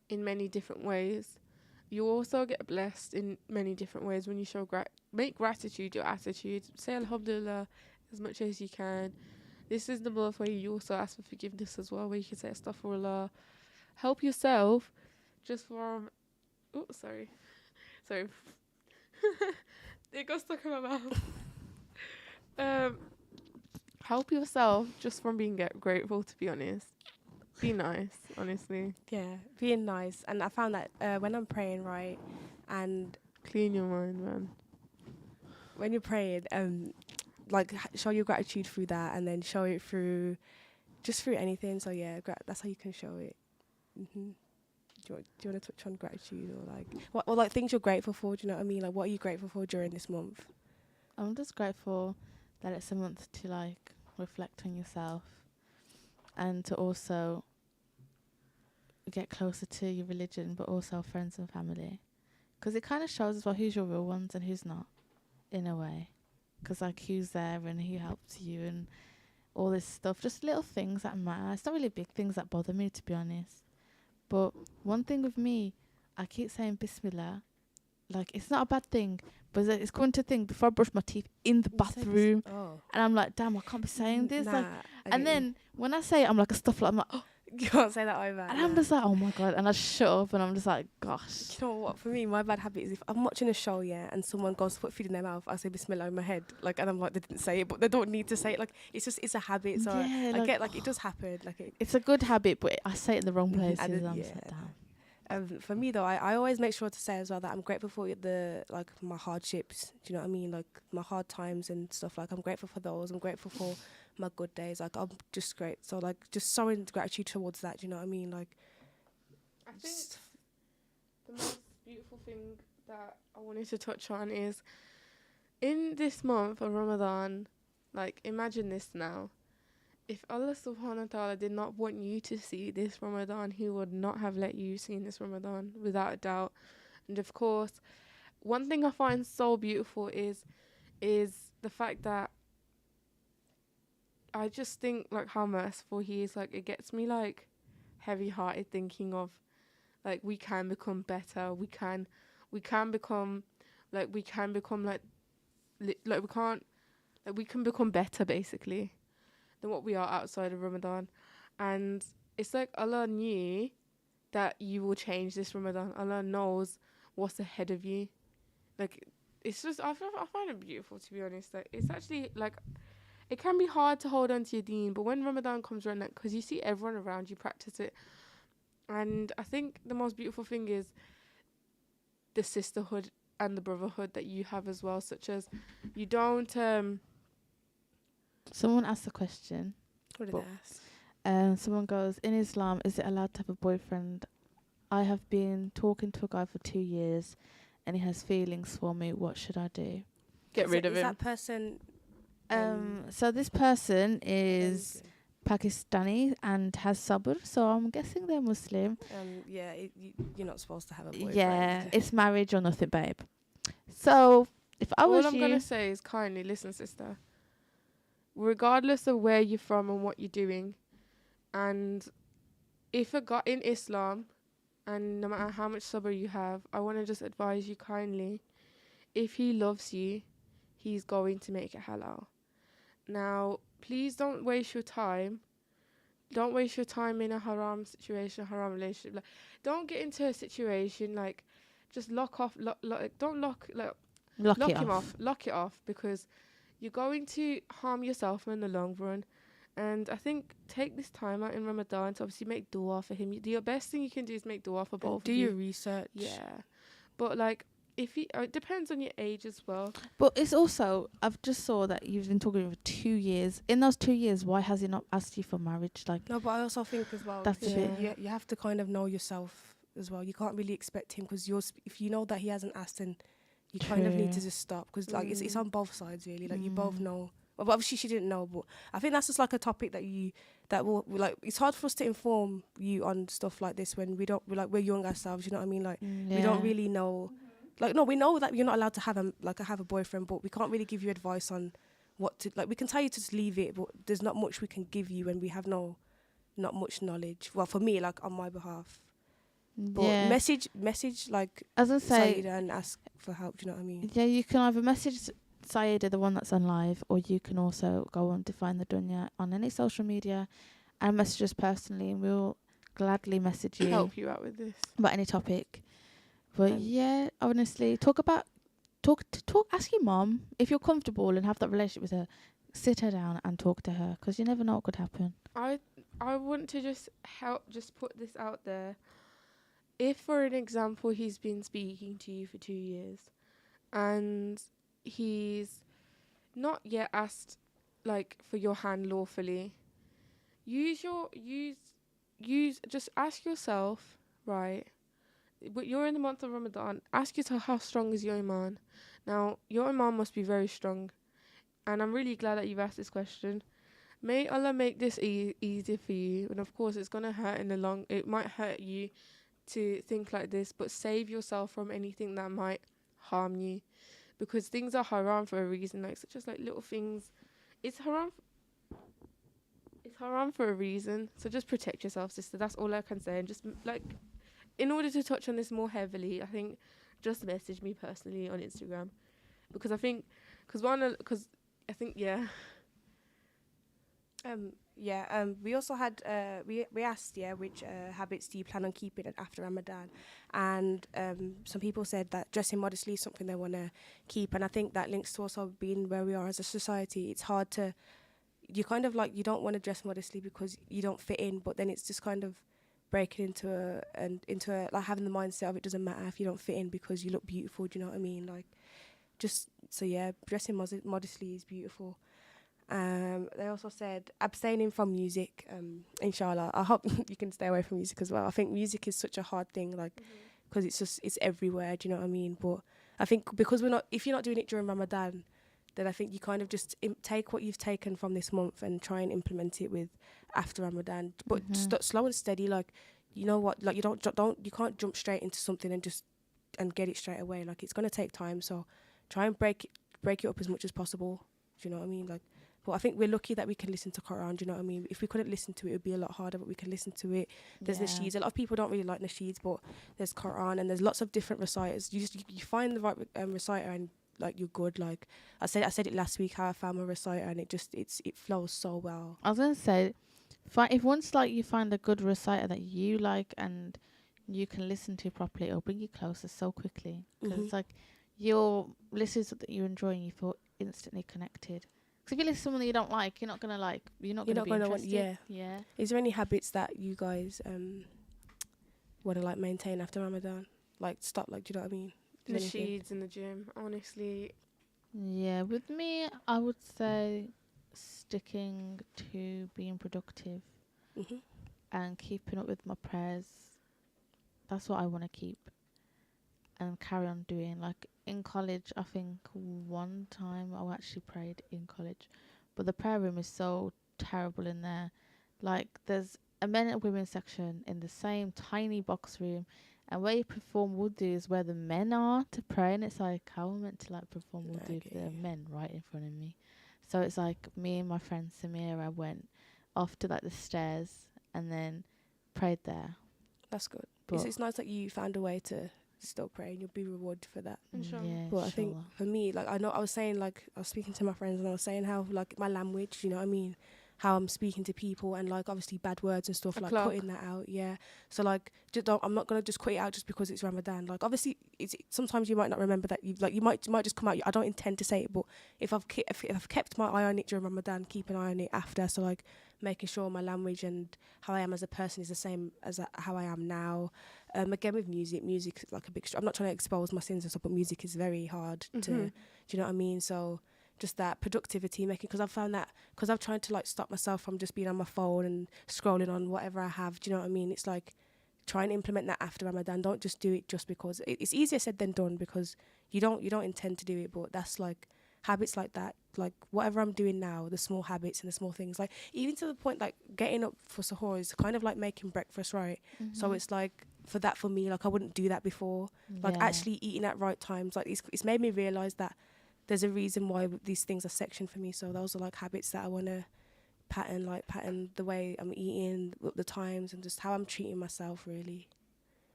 in many different ways. You also get blessed in many different ways when you show make gratitude your attitude. Say Alhamdulillah as much as you can. This is the month where you also ask for forgiveness as well, where you can say Astaghfirullah. Help yourself just from... Oh, sorry. It got stuck in my mouth. Help yourself just from being grateful, to be honest. Be nice, honestly. Yeah, being nice. And I found that when I'm praying, right, and clean your mind, man. When you're praying, like show your gratitude through that, and then show it through anything. So yeah, that's how you can show it. Do you want to touch on gratitude, or like what like things you're grateful for? Do you know what I mean? Like, what are you grateful for during this month? I'm just grateful that it's a month to like reflect on yourself and to also get closer to your religion, but also friends and family, because it kind of shows as well who's your real ones and who's not, in a way, because like who's there and who helps you and all this stuff, just little things that matter. It's not really big things that bother me, to be honest. But one thing with me, I keep saying Bismillah. Like, it's not a bad thing, but it's going to think before I brush my teeth in the bathroom. And I'm like, damn, I can't be saying this. Like, and then when I say it, I'm like a stuff like, I'm like, oh. You can't say that over. And I'm just like, oh my God. And I shut up and I'm just like, gosh. You know what? For me, my bad habit is if I'm watching a show, yeah, and someone goes to put food in their mouth, I say Bismillah in my head. Like, and I'm like, they didn't say it, but they don't need to say it. Like, it's a habit. So yeah, I get, like, it does happen. Like, it's a good habit, but I say it in the wrong places. I'm just like, damn. For me though, I always make sure to say as well that I'm grateful for my hardships. Do you know what I mean? Like my hard times and stuff. Like I'm grateful for those. I'm grateful for my good days. Like I'm just great. So like just showing gratitude towards that. Do you know what I mean? Like I think the most beautiful thing that I wanted to touch on is in this month of Ramadan. Like imagine this now. If Allah subhanahu wa ta'ala did not want you to see this Ramadan, He would not have let you see this Ramadan, without a doubt. And of course, one thing I find so beautiful is the fact that I just think like how merciful He is. Like it gets me like heavy hearted thinking of like we can become better. We can become better basically than what we are outside of Ramadan. And it's like Allah knew that you will change this Ramadan. Allah knows what's ahead of you. Like it's just I find it beautiful, to be honest. Like it's actually like it can be hard to hold on to your deen, but when Ramadan comes around, because you see everyone around you practice it, and I think the most beautiful thing is the sisterhood and the brotherhood that you have as well, such as you don't Someone asked a question. What did they ask? Someone goes, in Islam, is it allowed to have a boyfriend? I have been talking to a guy for 2 years and he has feelings for me. What should I do? Get rid of him. Is that person... So this person is Pakistani and has sabr, so I'm guessing they're Muslim. You're not supposed to have a boyfriend. Yeah, it's marriage or nothing, babe. So if I was all I'm gonna say is kindly listen, sister. Regardless of where you're from and what you're doing, and if a guy in Islam, and no matter how much sabr you have, I want to just advise you kindly, if he loves you, he's going to make it halal. Now, please don't waste your time. Don't waste your time in a haram situation, a haram relationship. Like, don't get into a situation like, just lock him off, because you're going to harm yourself in the long run. And I think take this time out in Ramadan to obviously make dua for him. The best thing you can do is make dua for both of you. Do your research. Yeah. But like, if you, it depends on your age as well. But it's also, I've just saw that you've been talking for 2 years. In those 2 years, why has he not asked you for marriage? Like, no, but I also think as well, that's you have to kind of know yourself as well. You can't really expect him, because if you know that he hasn't asked, then you kind of need to just stop, because like it's on both sides really. Like you both know. Well, obviously she didn't know, but I think that's just like a topic that will like, it's hard for us to inform you on stuff like this when we're young ourselves. You know what I mean? Like we don't really know. Like, no, we know that you're not allowed to have a boyfriend, but we can't really give you advice on what to, like, we can tell you to just leave it, but there's not much we can give you, and we have not much knowledge. Well, for me, like, on my behalf. But message, like, as I say, Saida, and ask for help, do you know what I mean? Yeah, you can either message Saida, the one that's on live, or you can also go on Defying the Dunya on any social media and message us personally, and we'll gladly message you. Help you out with this. About any topic. But yeah, honestly, ask your mom if you're comfortable and have that relationship with her. Sit her down and talk to her, because you never know what could happen. I want to just put this out there. If, for an example, he's been speaking to you for 2 years, and he's not yet asked like for your hand lawfully, just ask yourself, right, but you're in the month of Ramadan, ask yourself, how strong is your iman? Now, your iman must be very strong, and I'm really glad that you've asked this question. May Allah make this easy for you, and of course it's gonna hurt it might hurt you to think like this, but save yourself from anything that might harm you, because things are haram for a reason, like such as like little things. It's haram for a reason. So just protect yourself, sister. That's all I can say. And just like, in order to touch on this more heavily, I think just message me personally on Instagram, because I think, yeah. We also had we asked which habits do you plan on keeping after Ramadan, and some people said that dressing modestly is something they want to keep, and I think that links to also being where we are as a society. It's hard to, you kind of like, you don't want to dress modestly because you don't fit in, but then it's just kind of breaking into a like having the mindset of it doesn't matter if you don't fit in because you look beautiful. Do you know what I mean? Like, just so dressing modestly is beautiful. They also said abstaining from music. Inshallah, I hope you can stay away from music as well. I think music is such a hard thing, like, because it's everywhere. Do you know what I mean? But I think because if you're not doing it during Ramadan, then I think you kind of just take what you've taken from this month and try and implement it with after Ramadan. But slow and steady. Like, you know what? Like, you can't jump straight into something and get it straight away. Like, it's gonna take time. So try and break it up as much as possible. Do you know what I mean? Like. But I think we're lucky that we can listen to Quran, do you know what I mean? If we couldn't listen to it, it would be a lot harder, but we can listen to it. There's nasheeds. A lot of people don't really like nasheeds, but there's Quran, and there's lots of different reciters. You find the right reciter, and like, you're good. Like I said it last week, how I found my reciter, and it flows so well. I was going to say, if once like you find a good reciter that you like and you can listen to properly, it'll bring you closer so quickly. Because it's like you're listening to something you enjoy and you feel instantly connected. Because if you listen to someone that you don't like, you're not gonna be interested. Yeah. Is there any habits that you guys want to like maintain after Ramadan? Like, stop, like, do you know what I mean? Nasheeds in the gym, honestly. Yeah, with me, I would say sticking to being productive and keeping up with my prayers. That's what I want to keep and carry on doing. Like, in college, I think one time I actually prayed in college, but the prayer room is so terrible in there. Like, there's a men and women section in the same tiny box room, and where you perform wudu is where the men are to pray, and it's like, how am I meant to like perform wudu if there are men right in front of me? So it's like, me and my friend Samira went off to like the stairs and then prayed there. That's good. It's nice that you found a way to still pray, and you'll be rewarded for that. Yeah, but I think for me, like, I know I was saying, like, I was speaking to my friends and I was saying how, like, my language, you know what I mean, how I'm speaking to people, and like obviously bad words and stuff, like cutting that out. So like, I'm not gonna just cut it out just because it's Ramadan. Like, obviously sometimes you might not remember that you might just come out. I don't intend to say it, but if I've kept my eye on it during Ramadan, keep an eye on it after. So like, making sure my language and how I am as a person is the same as how I am now. Again, with music is like a big I'm not trying to expose my sins and stuff, but music is very hard to, do you know what I mean? So just that productivity making, because I've found that, because I've tried to like stop myself from just being on my phone and scrolling on whatever I have, do you know what I mean? It's like, try and implement that after Ramadan. Don't just do it just because it's easier said than done, because you don't intend to do it, but that's like habits like that, like whatever I'm doing now, the small habits and the small things, like even to the point like getting up for suhoor is kind of like making breakfast, right? So it's like, for me, like I wouldn't do that before. Like actually eating at right times, like it's made me realise that there's a reason why these things are sectioned for me. So those are like habits that I want to pattern the way I'm eating, the times, and just how I'm treating myself, really.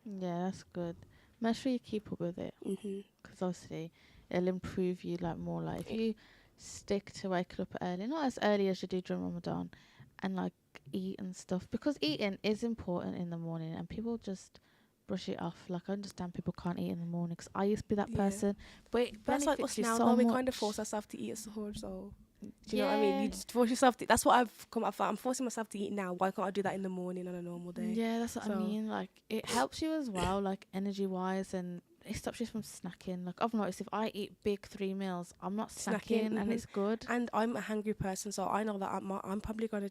Yeah, that's good. Make sure you keep up with it, because obviously it'll improve you like more. Like if you stick to waking up early, not as early as you do during Ramadan, and like eat and stuff, because eating is important in the morning, and people just brush it off. Like, I understand people can't eat in the morning, because I used to be that person, but it that's like us now. So we kind of force ourselves to eat at suhoor, so do you know what I mean? You just force yourself to, that's what I'm forcing myself to eat now. Why can't I do that in the morning on a normal day? Yeah, that's what I mean. Like, it helps you as well, like energy wise, and it stops you from snacking. Like I've noticed if I eat big 3 meals, I'm not snacking, and it's good. And I'm a hungry person, so I know that I'm probably gonna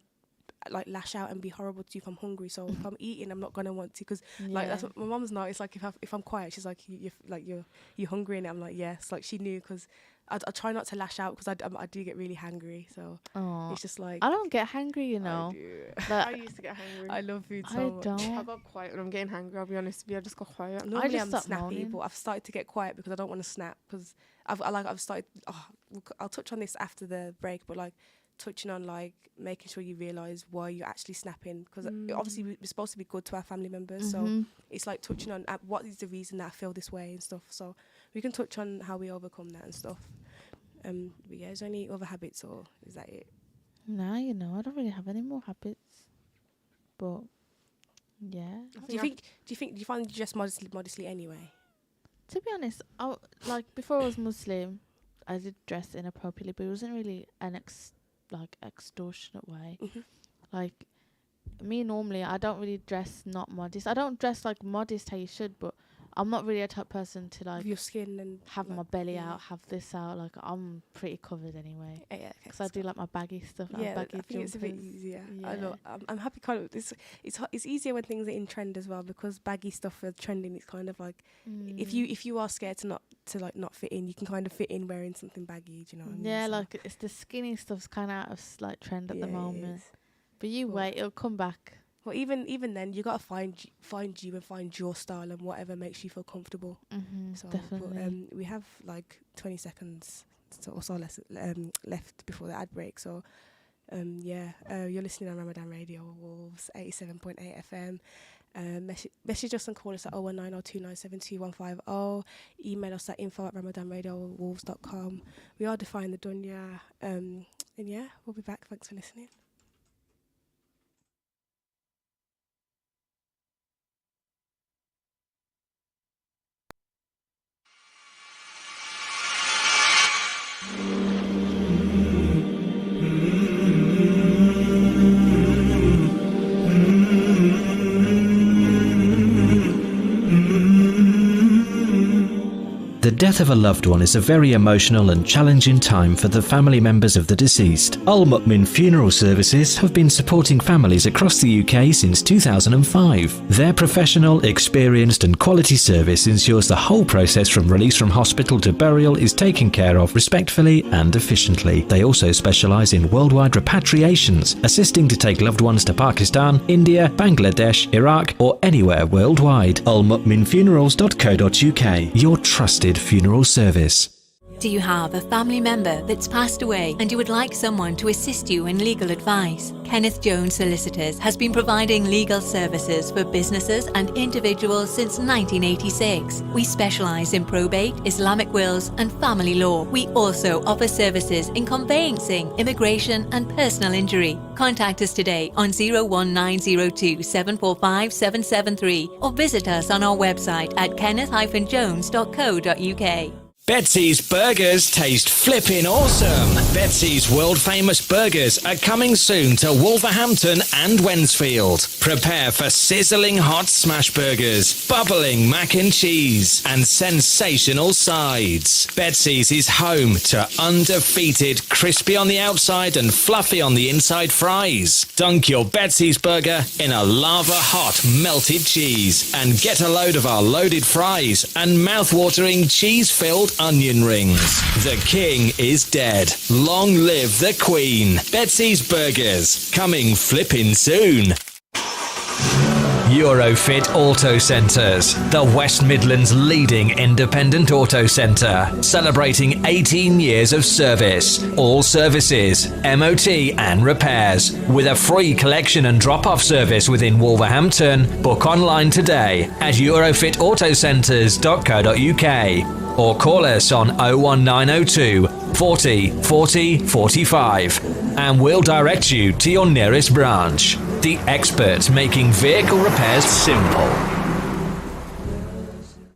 like lash out and be horrible to you if I'm hungry. So if I'm eating, I'm not gonna want to, because like that's what my mum's not. It's like if I'm quiet, she's like you're hungry, and I'm like yes, like she knew, because I try not to lash out, because I do get really hangry. So it's just like I don't get hangry, you know. I used to get hangry. I love food so much. Don't. I got quiet when I'm getting hungry. I'll be honest with you. I just got quiet. Normally just I'm stop snappy, moaning. but I've started to get quiet because I don't want to snap, because I've started. I'll touch on this after the break, but like touching on like making sure you realise why you're actually snapping, because obviously we're supposed to be good to our family members, so it's like touching on what is the reason that I feel this way and stuff. So we can touch on how we overcome that and stuff. But yeah, is there any other habits, or is that it? Nah, you know, I don't really have any more habits. But yeah. Do you find you dress modestly anyway? To be honest, like before I was Muslim, I did dress inappropriately, but it wasn't really an extortionate way. Like me normally, I don't really dress not modest. I don't dress like modest how you should, but I'm not really a type person to like With your skin and have like, my belly out, have this out. Like I'm pretty covered anyway. Yeah, Because I do like my baggy stuff. Like baggy I think it's a bit jumpers. easier. Yeah. I know. I'm happy. Kind of. It's easier when things are in trend as well, because baggy stuff are trending. It's kind of like if you are scared to not fit in, you can kind of fit in wearing something baggy. Do you know what I mean? Yeah, So like it's the skinny stuff's kind of out of like trend at the it moment. is. But you wait, it'll come back. Well, even then, you gotta find you and find your style and whatever makes you feel comfortable. So, Definitely. but we have like 20 seconds or so left before the ad break. So, you're listening on Ramadan Radio, Wolves 87.8 FM. Message us and call us at 01902972150. Email us at info@ramadanradiowolves.com. We are Defying the Dunya. And yeah, we'll be back. Thanks for listening. The death of a loved one is a very emotional and challenging time for the family members of the deceased. Al Mu'min Funeral Services have been supporting families across the UK since 2005. Their professional, experienced and quality service ensures the whole process from release from hospital to burial is taken care of respectfully and efficiently. They also specialise in worldwide repatriations, assisting to take loved ones to Pakistan, India, Bangladesh, Iraq or anywhere worldwide. almu'minfunerals.co.uk, your trusted funeral service. Do you have a family member that's passed away and you would like someone to assist you in legal advice? Kenneth Jones Solicitors has been providing legal services for businesses and individuals since 1986. We specialise in probate, Islamic wills and family law. We also offer services in conveyancing, immigration and personal injury. Contact us today on 01902 745 773 or visit us on our website at kenneth-jones.co.uk. Betsy's Burgers taste flippin' awesome. Betsy's world famous burgers are coming soon to Wolverhampton and Wensfield. Prepare for sizzling hot smash burgers, bubbling mac and cheese, and sensational sides. Betsy's is home to undefeated crispy on the outside and fluffy on the inside fries. Dunk your Betsy's burger in a lava hot melted cheese and get a load of our loaded fries and mouth-watering cheese-filled onion rings. The king is dead. Long live the queen. Betsy's Burgers, coming flippin' soon. Eurofit Auto Centres, the West Midlands' leading independent auto centre, celebrating 18 years of service. All services, MOT and repairs, with a free collection and drop-off service within Wolverhampton. Book online today at eurofitautocentres.co.uk or call us on 01902 40 40 45 and we'll direct you to your nearest branch. The experts making vehicle repairs simple.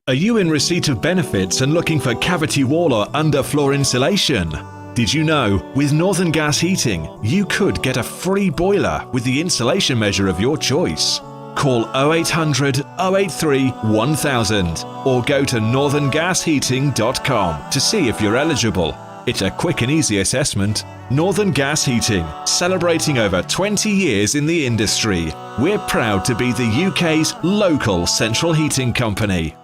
Are you in receipt of benefits and looking for cavity wall or underfloor insulation? Did you know, with Northern Gas Heating, you could get a free boiler with the insulation measure of your choice? Call 0800 083 1000 or go to northerngasheating.com to see if you're eligible. It's a quick and easy assessment. Northern Gas Heating, celebrating over 20 years in the industry. We're proud to be the UK's local central heating company.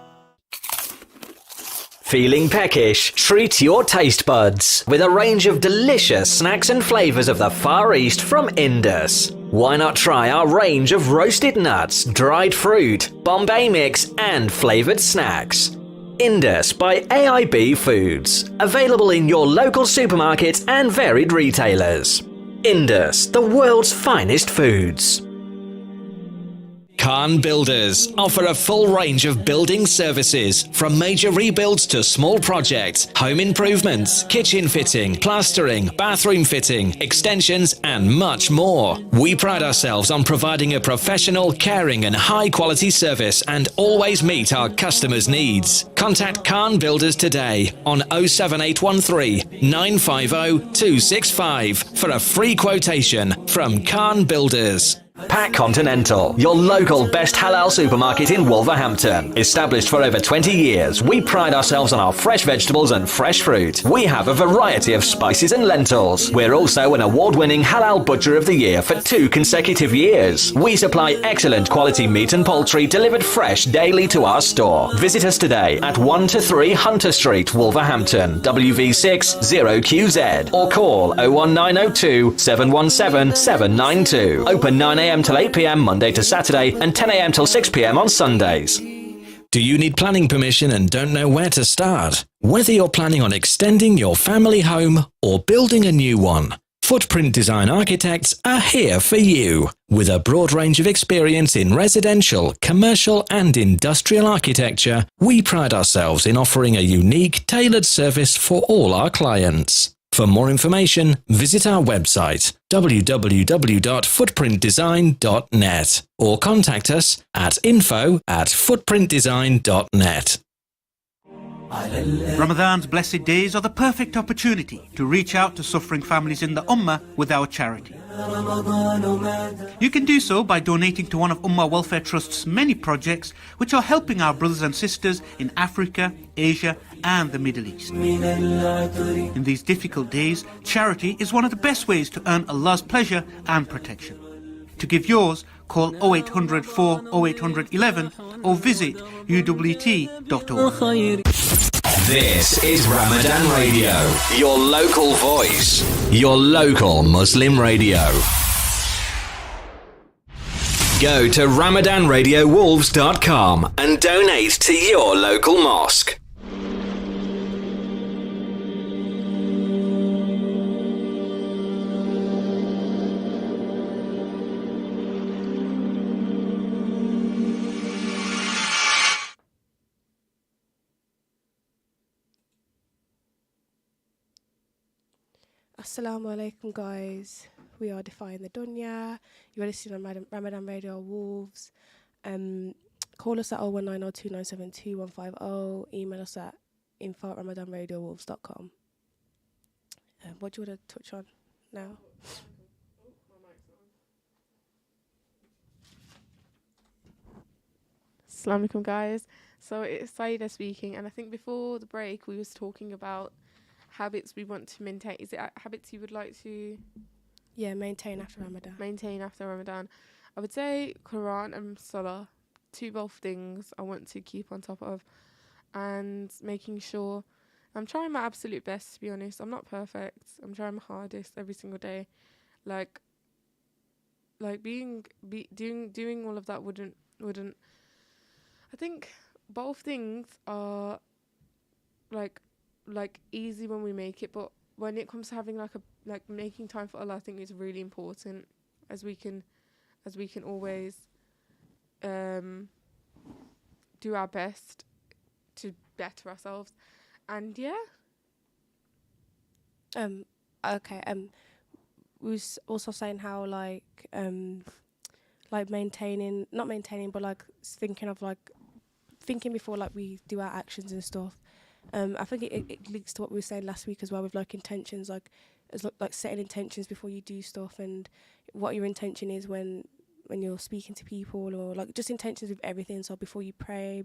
Feeling peckish? Treat your taste buds with a range of delicious snacks and flavours of the Far East from Indus. Why not try our range of roasted nuts, dried fruit, Bombay mix and flavoured snacks? Indus by AIB Foods. Available in your local supermarkets and varied retailers. Indus, the world's finest foods. Khan Builders offer a full range of building services, from major rebuilds to small projects, home improvements, kitchen fitting, plastering, bathroom fitting, extensions, and much more. We pride ourselves on providing a professional, caring, and high-quality service and always meet our customers' needs. Contact Khan Builders today on 07813 950 265 for a free quotation from Khan Builders. Pack Continental, your local best halal supermarket in Wolverhampton. Established for over 20 years, we pride ourselves on our fresh vegetables and fresh fruit. We have a variety of spices and lentils. We're also an award-winning Halal Butcher of the Year for 2 consecutive years. We supply excellent quality meat and poultry delivered fresh daily to our store. Visit us today at 1-3 Hunter Street, Wolverhampton, WV6 0QZ, or call 01902 717 792. Open 9am till 8pm Monday to Saturday and 10am till 6pm on Sundays. Do you need planning permission and don't know where to start? Whether you're planning on extending your family home or building a new one, Footprint Design Architects are here for you. With a broad range of experience in residential, commercial and industrial architecture, we pride ourselves in offering a unique, tailored service for all our clients. For more information, visit our website www.footprintdesign.net or contact us at info@footprintdesign.net. Ramadan's blessed days are the perfect opportunity to reach out to suffering families in the Ummah with our charity. You can do so by donating to one of Ummah Welfare Trust's many projects which are helping our brothers and sisters in Africa, Asia and the Middle East. In these difficult days, charity is one of the best ways to earn Allah's pleasure and protection. To give yours, call 0800 4 0800 11 or visit uwt.org. This is Ramadan Radio, your local voice, your local Muslim radio. Go to RamadanRadioWolves.com and donate to your local mosque. Assalamu alaikum, guys. We are Defying the Dunya. You're listening on Ramadan Radio Wolves. Call us at 01902972150. Email us at info@ramadanradiowolves.com. What do you want to touch on now? Assalamu alaikum, guys. So it's Saida speaking, and I think before the break we was talking about habits we want to maintain. Is it habits you would like to maintain after Ramadan? Maintain after Ramadan. I would say Quran and Salah, both things I want to keep on top of, and making sure I'm trying my absolute best, to be honest. I'm not perfect. I'm trying my hardest every single day. Like doing all of that wouldn't. I think both things are like easy when we make it, but when it comes to having making time for Allah, I think it's really important, as we can always do our best to better ourselves. And okay. We was also saying how maintaining, not maintaining, but thinking before we do our actions and stuff. I think it links to what we were saying last week as well, with intentions, setting intentions before you do stuff, and what your intention is when when you're speaking to people, or like just intentions with everything. So before you pray,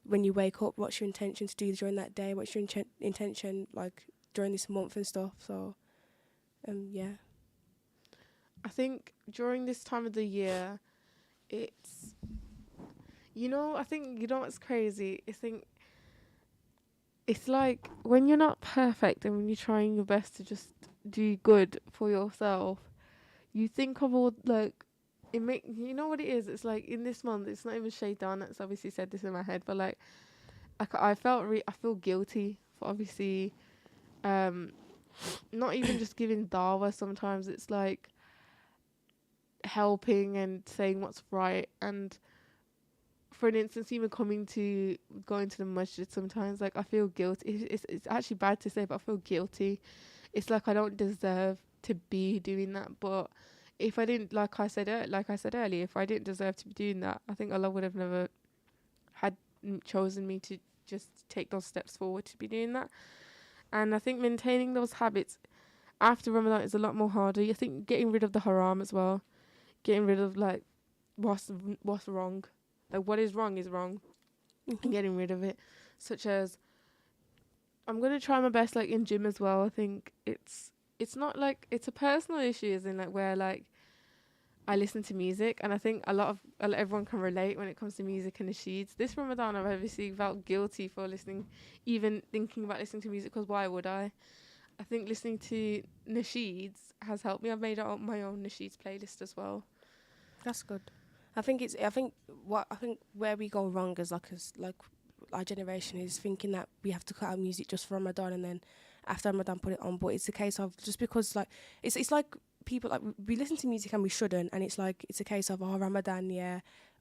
when you wake up, what's your intention to do during that day? What's your intention like during this month and stuff? So, yeah. I think during this time of the year, it's, I think, what's crazy? I think it's like when you're not perfect and when you're trying your best to just do good for yourself, you think of all, like, you know what it is? It's like in this month, it's not even Shaitan that's obviously said this in my head, but like I feel guilty for obviously, not even just giving dawah. Sometimes it's like helping and saying what's right, and for an instance, even going to the masjid, sometimes like I feel guilty. It's actually bad to say, but I feel guilty. It's like I don't deserve to be doing that, but if I didn't, like I said earlier, if I didn't deserve to be doing that, I think Allah would have never had chosen me to just take those steps forward to be doing that. And I think maintaining those habits after Ramadan is a lot more harder. I think getting rid of the haram as well, getting rid of like what's wrong, like what is wrong, and getting rid of it. Such as, I'm gonna try my best like in gym as well. I think it's not like it's a personal issue, as in like where like I listen to music, and I think everyone can relate when it comes to music and nasheeds. This Ramadan, I've obviously felt guilty for even thinking about listening to music, because why would I? I think listening to nasheeds has helped me. I've made my own nasheeds playlist as well. That's good. I think where we go wrong as our generation is thinking that we have to cut out music just for Ramadan and then after Ramadan put it on. But it's a case of just because like it's like people like we listen to music and we shouldn't, and it's like it's a case of Ramadan,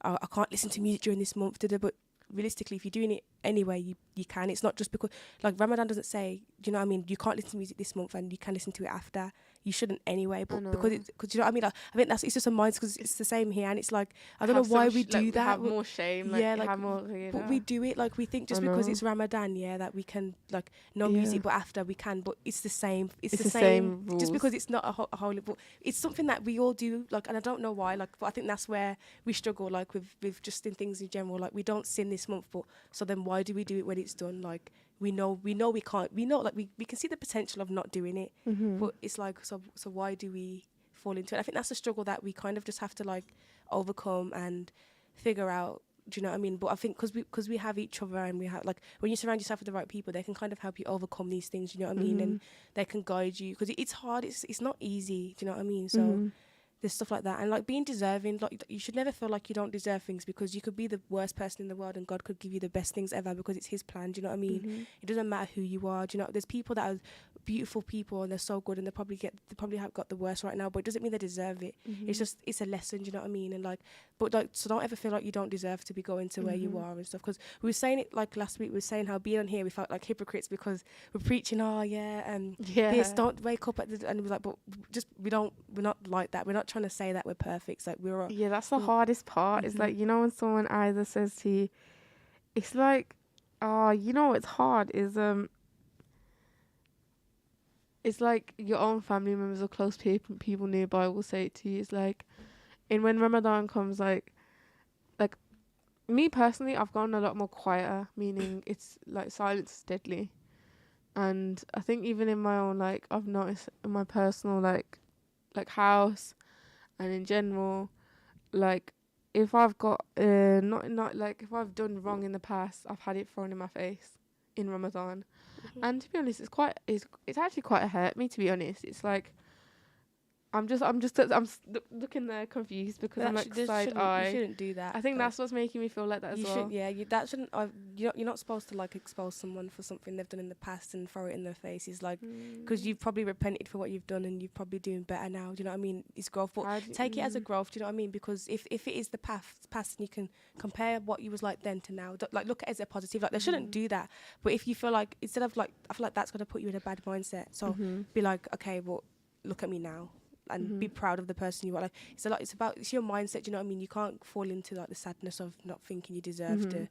I can't listen to music during this month, but realistically, if you're doing it anyway, you can. It's not just because like Ramadan doesn't say, do you know what I mean, you can't listen to music this month and you can listen to it after. You shouldn't anyway, but because you know what I mean. Like, I think it's just a mindset, because it's the same here, and it's like I don't know why we do that. Have more shame, have more. But we do it like we think just because it's Ramadan, that we can like no music, but after we can. But it's the same. It's the same. Just because it's not a holy, but it's something that we all do. Like, and I don't know why. Like, but I think that's where we struggle. Like with just in things in general. Like we don't sin this month, but so then why do we do it when it's done? Like. We know we can't. We know like we can see the potential of not doing it, but it's like so why do we fall into it? I think that's a struggle that we kind of just have to like overcome and figure out. Do you know what I mean? But I think because we have each other, and we have like when you surround yourself with the right people, they can kind of help you overcome these things. You know what I mean? And they can guide you, because it's hard. It's not easy. Do you know what I mean? So. There's stuff like that, and like being deserving, like you should never feel like you don't deserve things, because you could be the worst person in the world and God could give you the best things ever, because it's his plan. Do you know what I mean? It doesn't matter who you are. Do you know, there's people that are beautiful people and they're so good, and they probably have got the worst right now, but it doesn't mean they deserve it. It's a lesson. Do you know what I mean? And like, but like, so don't ever feel like you don't deserve to be going to where you are and stuff, because we were saying it like last week. We were saying how being on here we felt like hypocrites, because we're preaching this, don't wake up at the, and we're like, but just we're not like that. We're not trying to say that we're perfect. It's like that's the hardest part. It's like, when someone either says to you, it's like, what's hard is it's like your own family members or close people nearby will say it to you. It's like, and when Ramadan comes, like me personally, I've gotten a lot more quieter, meaning it's like silence is deadly. And I think even in my own, like, I've noticed in my personal like house and in general, like if I've got not like if I've done wrong in the past, I've had it thrown in my face in Ramadan. And to be honest, it's actually quite hurt me, to be honest. It's like I'm looking there confused, because I'm like side-eye. You shouldn't do that. I think that's what's making me feel like that as well. That shouldn't. You're not supposed to like expose someone for something they've done in the past and throw it in their face. It's like, because you've probably repented for what you've done and you're probably doing better now. Do you know what I mean? It's growth, but take it as a growth. Do you know what I mean? Because if it is the past and you can compare what you was like then to now, like look at it as a positive. Like they shouldn't do that. But if you feel like, instead of like, I feel like that's gonna put you in a bad mindset. So be like, okay, well, look at me now. And be proud of the person you are. Like it's your mindset. Do you know what I mean? You can't fall into like the sadness of not thinking you deserve to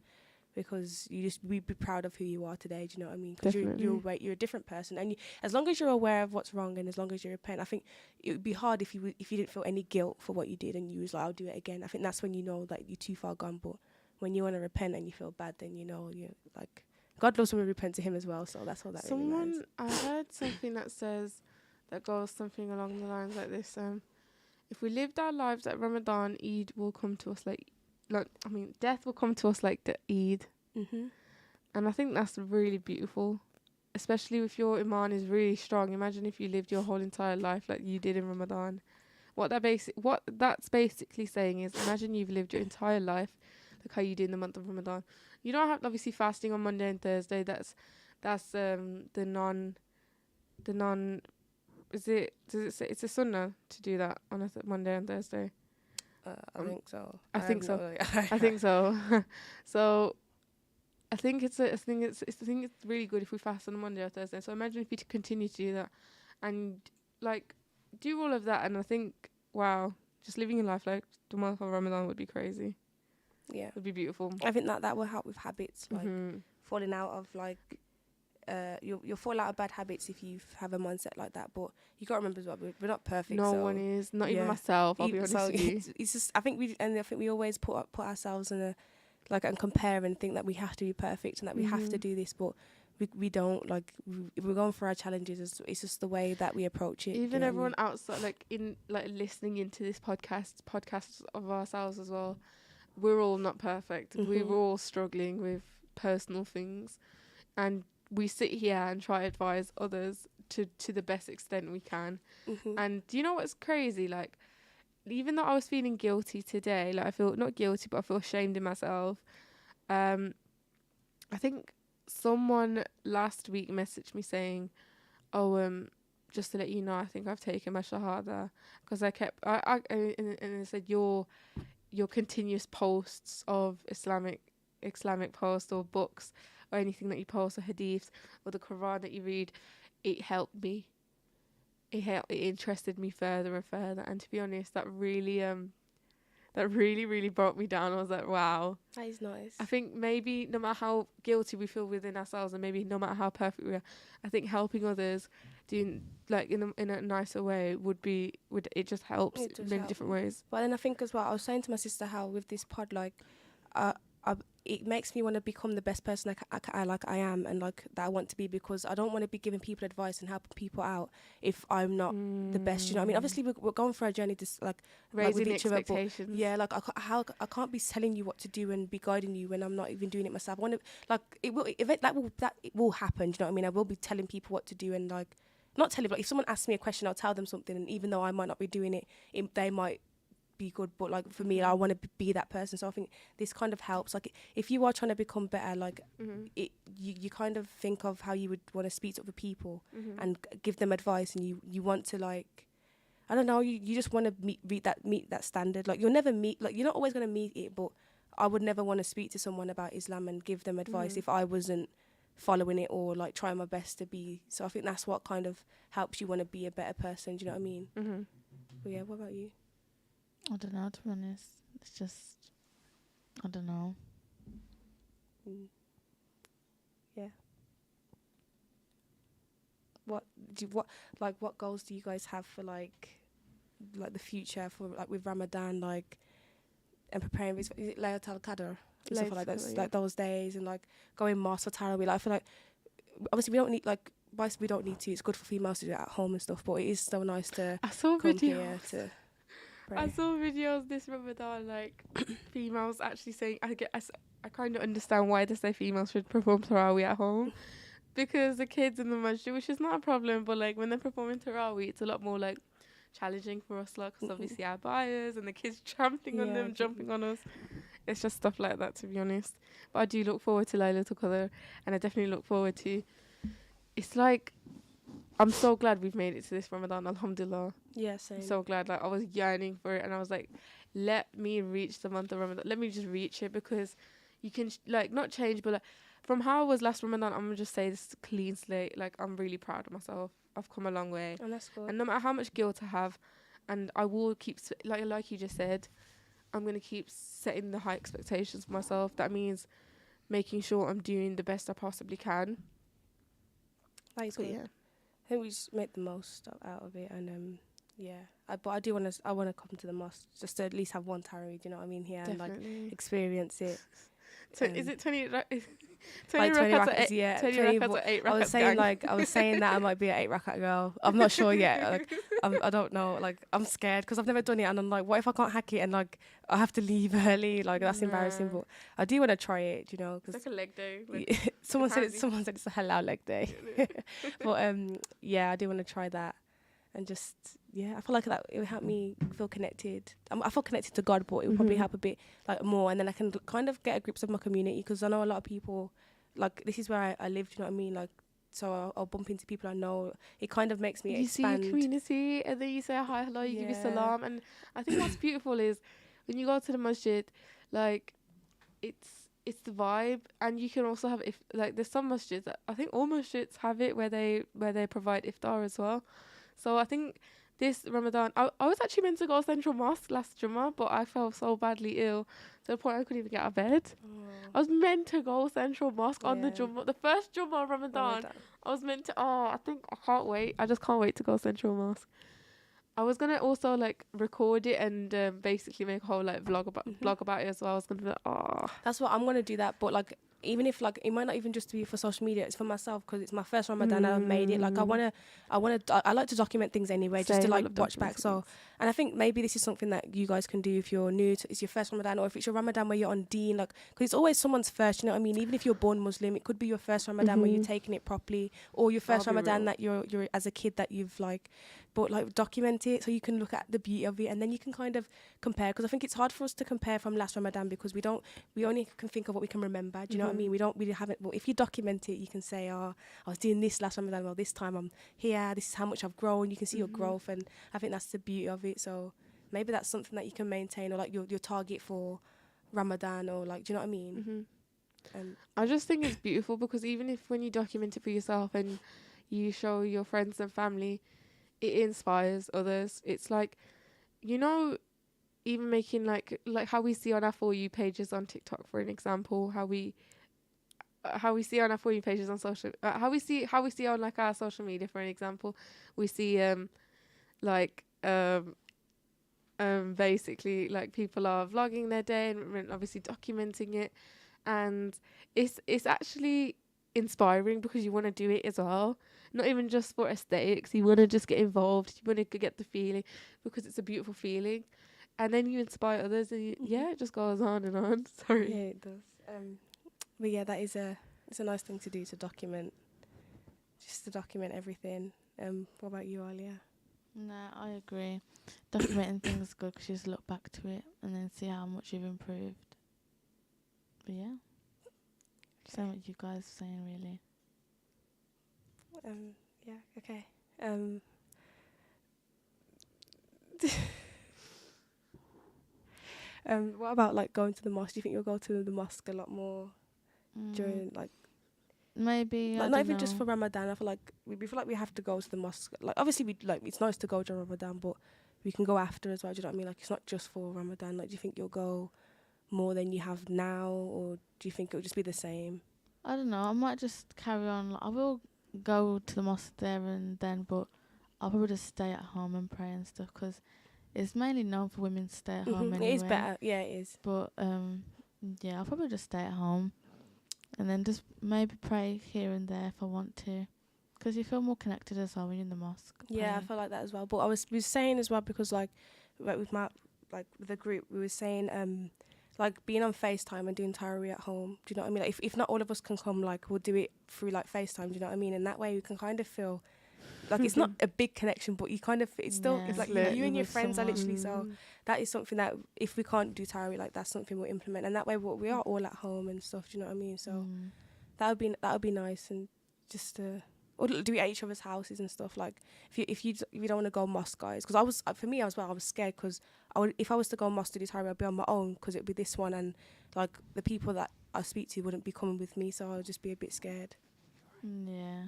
because you just be proud of who you are today. Do you know what I mean? Because Definitely. you're a different person, and as long as you're aware of what's wrong and as long as you repent, I think it would be hard if you didn't feel any guilt for what you did and you was like, I'll do it again. I think that's when you know that you're too far gone. But when you want to repent and you feel bad, then you know you like God loves when we repent to Him as well. So that's all that really matters. I heard something that goes something along the lines like this. If we lived our lives at Ramadan, Eid will come to us death will come to us like the Eid. Mm-hmm. And I think that's really beautiful, especially if your iman is really strong. Imagine if you lived your whole entire life like you did in Ramadan. What that's basically saying is, imagine you've lived your entire life like how you did in the month of Ramadan. You don't have obviously fasting on Monday and Thursday. That's the non. Does it say it's a sunnah to do that on a Monday and Thursday? I think so. I think so. I think so. So I think it's really good if we fast on a Monday or Thursday. So imagine if you continue to do that and like do all of that, and I think wow, just living your life like the month of Ramadan would be crazy. Yeah, would be beautiful. I think that will help with habits, like falling out of like you'll fall out of bad habits if you have a mindset like that. But you got to remember as well, we're not perfect. No one is, not even myself. I'll be honest with you. It's just I think we always put ourselves in a like and compare and think that we have to be perfect and that we have to do this, but we don't. Like we're going for our challenges. It's just the way that we approach it. Even everyone outside, like in like listening into this podcasts of ourselves as well. We're all not perfect. We're all struggling with personal things, and we sit here and try to advise others to the best extent we can. And do you know what's crazy? Like, even though I was feeling guilty today, like I feel not guilty, but I feel ashamed in myself. I think someone last week messaged me saying, just to let you know, I think I've taken my shahada, because I it said your continuous posts of Islamic posts or books or anything that you post or hadiths or the Quran that you read, it helped me. It interested me further and further. And to be honest, that really brought me down. I was like, wow. That is nice. I think maybe no matter how guilty we feel within ourselves, and maybe no matter how perfect we are, I think helping others doing like in a nicer way would it just helps in many different ways. But then I think as well, I was saying to my sister how with this pod, like, it makes me want to become the best person I am and like that I want to be, because I don't want to be giving people advice and helping people out if I'm not the best. You know what I mean? Obviously we're going for a journey to raising with each other, expectations. But yeah, like I can't be telling you what to do and be guiding you when I'm not even doing it myself. I want to like it will happen. Do you know what I mean? I will be telling people what to do and like not telling, but if someone asks me a question, I'll tell them something, and even though I might not be doing it, they might be good, but like for me, I want to be that person. So I think this kind of helps. Like if you are trying to become better, like you kind of think of how you would want to speak to other people and give them advice, and you want to like, I don't know, you just want to meet that standard. Like you're not always going to meet it, but I would never want to speak to someone about Islam and give them advice if I wasn't following it or like trying my best to be. So I think that's what kind of helps you want to be a better person. Do you know what I mean? But yeah, what about you? I don't know, to be honest. It's just, I don't know. Yeah. What goals do you guys have for like the future for like with Ramadan, like, and preparing? Is it Laylatul Qadr? Stuff like that, like those days, and like going mosque or Tarawih. Like I feel like obviously we don't need we don't need to. It's good for females to do it at home and stuff, but it is so nice to come here to pray. I saw videos this Ramadan, like females actually saying, I kind of understand why they say females should perform Tarawih at home, because the kids in the masjid, which is not a problem, but like when they're performing Tarawih, it's a lot more like challenging for us, like, because obviously our buyers and the kids trampling on them, jumping on us. It's just stuff like that, to be honest. But I do look forward to Laylatul Qadr, and I definitely look forward to. It's like, I'm so glad we've made it to this Ramadan, alhamdulillah. Yeah, same. So glad. Like I was yearning for it, and I was like, let me reach the month of Ramadan. Let me just reach it, because you can like not change, but like from how I was last Ramadan, I'm gonna just say this is a clean slate. Like I'm really proud of myself. I've come a long way, and that's good. And no matter how much guilt I have, and I will keep like you just said, I'm gonna keep setting the high expectations for myself. That means making sure I'm doing the best I possibly can. That is But good. yeah, I think we just make the most out of it, and but I do want to. I want to come to the mosque just to at least have one tarawih. Do you know what I mean? Here and like definitely. experience it. So is it 20? 20 rakats rakats, yeah. 20 20 rakats or 8 rakats? I was saying I was saying that I might be an 8 rakat girl. I'm not sure yet. Like, I don't know. Like, I'm scared because I've never done it, and I'm like, what if I can't hack it and like I have to leave early? Like, that's embarrassing. But I do want to try it. You know, It's because like a leg day. Like, someone said it's a halal leg day. But I do want to try that, and just I feel like that it would help me feel connected. I feel connected to God, but it would probably help a bit like more, and then I can kind of get a grip of my community, because I know a lot of people. Like, this is where I live, do you know what I mean? Like, so I'll bump into people I know. It kind of makes me expand. See your community, and then you say hi, hello, you give your salam. And I think what's beautiful is when you go to the masjid, like, it's the vibe. And you can also have, if like, there's some masjids, I think all masjids have it where they provide iftar as well. So I think this Ramadan, I was actually meant to go to Central Mosque last Jummah, but I felt so badly ill to the point I couldn't even get out of bed. I was meant to go Central Mosque on the Jummah, the first Jummah of Ramadan. I was meant to, I can't wait. I just can't wait to go Central Mosque. I was gonna also like record it and basically make a whole like vlog about it as well. I was gonna be like, That's what I'm gonna do that, but like, even if like, it might not even just be for social media, it's for myself, because it's my first Ramadan and I've made it. Like, I like to document things anyway, just to like watch back. So, and I think maybe this is something that you guys can do if you're new to, it's your first Ramadan, or if it's your Ramadan where you're on Deen, like, because it's always someone's first, you know what I mean? Even if you're born Muslim, it could be your first Ramadan where you're taking it properly, or your first Ramadan that you're as a kid that you've like, but like, document it so you can look at the beauty of it, and then you can kind of compare, because I think it's hard for us to compare from last Ramadan, because we only can think of what we can remember. Do you know what I mean? We don't really have it. Well, if you document it, you can say, I was doing this last Ramadan, well, this time I'm here, this is how much I've grown. You can see your growth, and I think that's the beauty of it. So maybe that's something that you can maintain, or like your target for Ramadan, or like, do you know what I mean? I just think it's beautiful, because even if when you document it for yourself and you show your friends and family, it inspires others. It's like, you know, even making like how we see on our For You pages on TikTok, for an example, how we see on our For You pages on social, how we see on like our social media, for an example, we see basically like people are vlogging their day and obviously documenting it, and it's actually inspiring, because you want to do it as well, not even just for aesthetics. You want to just get involved, you want to get the feeling, because it's a beautiful feeling, and then you inspire others, and it just goes on and on. Sorry. Yeah, it does. But yeah, that is it's a nice thing to do, to document everything. What about you, Alia? Nah, I agree. Documenting things is good, because you just look back to it and then see how much you've improved. But yeah, same what you guys are saying, really. Yeah, okay. What about like going to the mosque? Do you think you'll go to the mosque a lot more during like? Maybe Like, not even just for Ramadan. I feel like we feel like we have to go to the mosque. Like, obviously we like, it's nice to go during Ramadan, but we can go after as well. Do you know what I mean? Like, it's not just for Ramadan. Like, do you think you'll go more than you have now, or do you think it'll just be the same? I don't know. I might just carry on. Like, I will go to the mosque there and then, but I'll probably just stay at home and pray and stuff, because it's mainly known for women to stay at home anyway. It is better. Yeah, it is. But I'll probably just stay at home and then just maybe pray here and there if I want to, because you feel more connected as well when you're in the mosque. Yeah, praying. I feel like that as well. But we was saying as well, because like with the group, we were saying like being on FaceTime and doing Taraweeh at home. Do you know what I mean? Like, if not all of us can come, like, we'll do it through like FaceTime. Do you know what I mean? And that way we can kind of feel like it's not a big connection, but you kind of, it's still, it's like you and your friends are literally. So that is something that if we can't do Taraweeh, like, that's something we'll implement. And that way we are all at home and stuff. Do you know what I mean? So that would be nice, and just or do it at each other's houses and stuff. Like, if you don't want to go mosque, guys, because I was scared, because if I was to go mosque to do Taraweeh, I'd be on my own, because it'd be this one, and like the people that I speak to wouldn't be coming with me, so I would just be a bit scared. Yeah.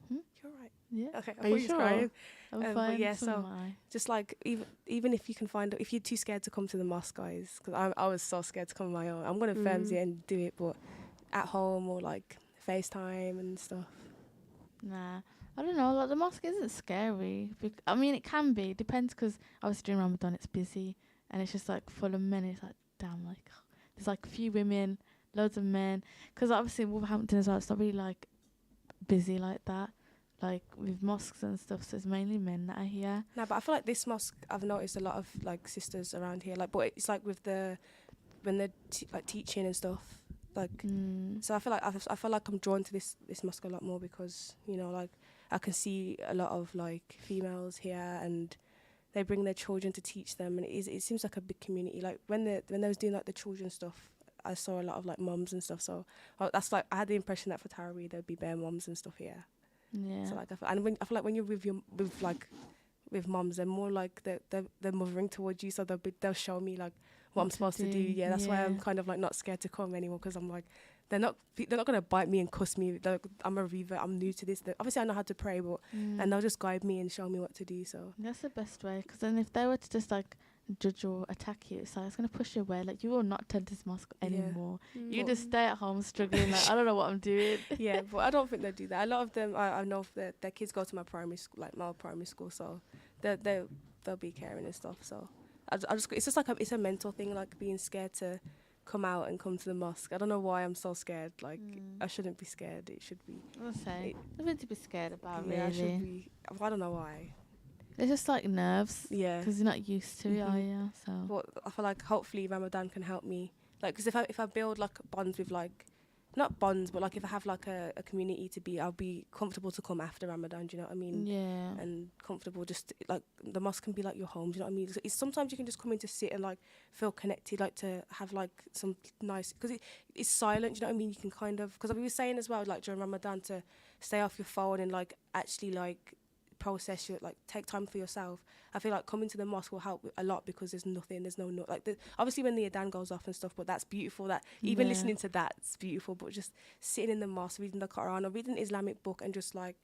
You're right. Yeah. Okay, I Are thought you you was sure? crying. I'm But fine. yeah, so so am I. just like even if you can find, if you're too scared to come to the mosque, guys, because I was so scared to come on my own. I'm gonna firm it and do it, but at home or like FaceTime and stuff. Nah, I don't know. Like the mosque isn't scary. I mean, it can be. Depends, because obviously during Ramadan it's busy and it's just like full of men. It's like damn, like there's like a few women, loads of men. Because obviously in Wolverhampton as well, it's not really like busy like that, like with mosques and stuff. So it's mainly men that are here. No, but I feel like this mosque, I've noticed a lot of like sisters around here. Like, but it's like with when they're like teaching and stuff. Like, so I feel like I feel like I'm drawn to this mosque a lot more because, you know, like I can see a lot of like females here and they bring their children to teach them, and it seems like a big community. Like when they was doing like the children stuff, I saw a lot of like mums and stuff. So that's like I had the impression that for Taraweeh there'd be bare mums and stuff here. Yeah. So like I feel like when you're with mums, they're more like they're mothering towards you, so they'll show me like what I'm supposed to do. Yeah, that's why I'm kind of like not scared to come anymore, because I'm like they're not gonna bite me and cuss me. I'm a revert. I'm new to this. Obviously, I know how to pray, but and they'll just guide me and show me what to do. So that's the best way, because then if they were to just like judge or attack you, it's like it's gonna push you away. Like you will not attend this mosque anymore. You just stay at home struggling. Like I don't know what I'm doing. Yeah, but I don't think they do that. A lot of them, I know their kids go to my primary school, like my primary school, so they'll be caring and stuff. So I just it's just like it's a mental thing, like being scared to come out and come to the mosque. I don't know why I'm so scared. Like I shouldn't be scared. It should be. I'll say nothing to be scared about. Yeah, really. I should be. I don't know why. It's just like nerves. Yeah. Because you're not used to it, are you? So. But I feel like hopefully Ramadan can help me. Like, because if I build like bonds with like, not bonds, but like if I have like a community to be, I'll be comfortable to come after Ramadan. Do you know what I mean? Yeah. And comfortable, just like the mosque can be like your home. Do you know what I mean? It's sometimes you can just come in to sit and like feel connected, like to have like some nice, because it's silent. Do you know what I mean? You can kind of, because we were saying as well, like during Ramadan, to stay off your phone and like actually like process your, like take time for yourself. I feel like coming to the mosque will help a lot, because there's no like obviously when the adhan goes off and stuff, but that's beautiful. That even listening to that's beautiful, but just sitting in the mosque reading the Quran or reading an Islamic book and just like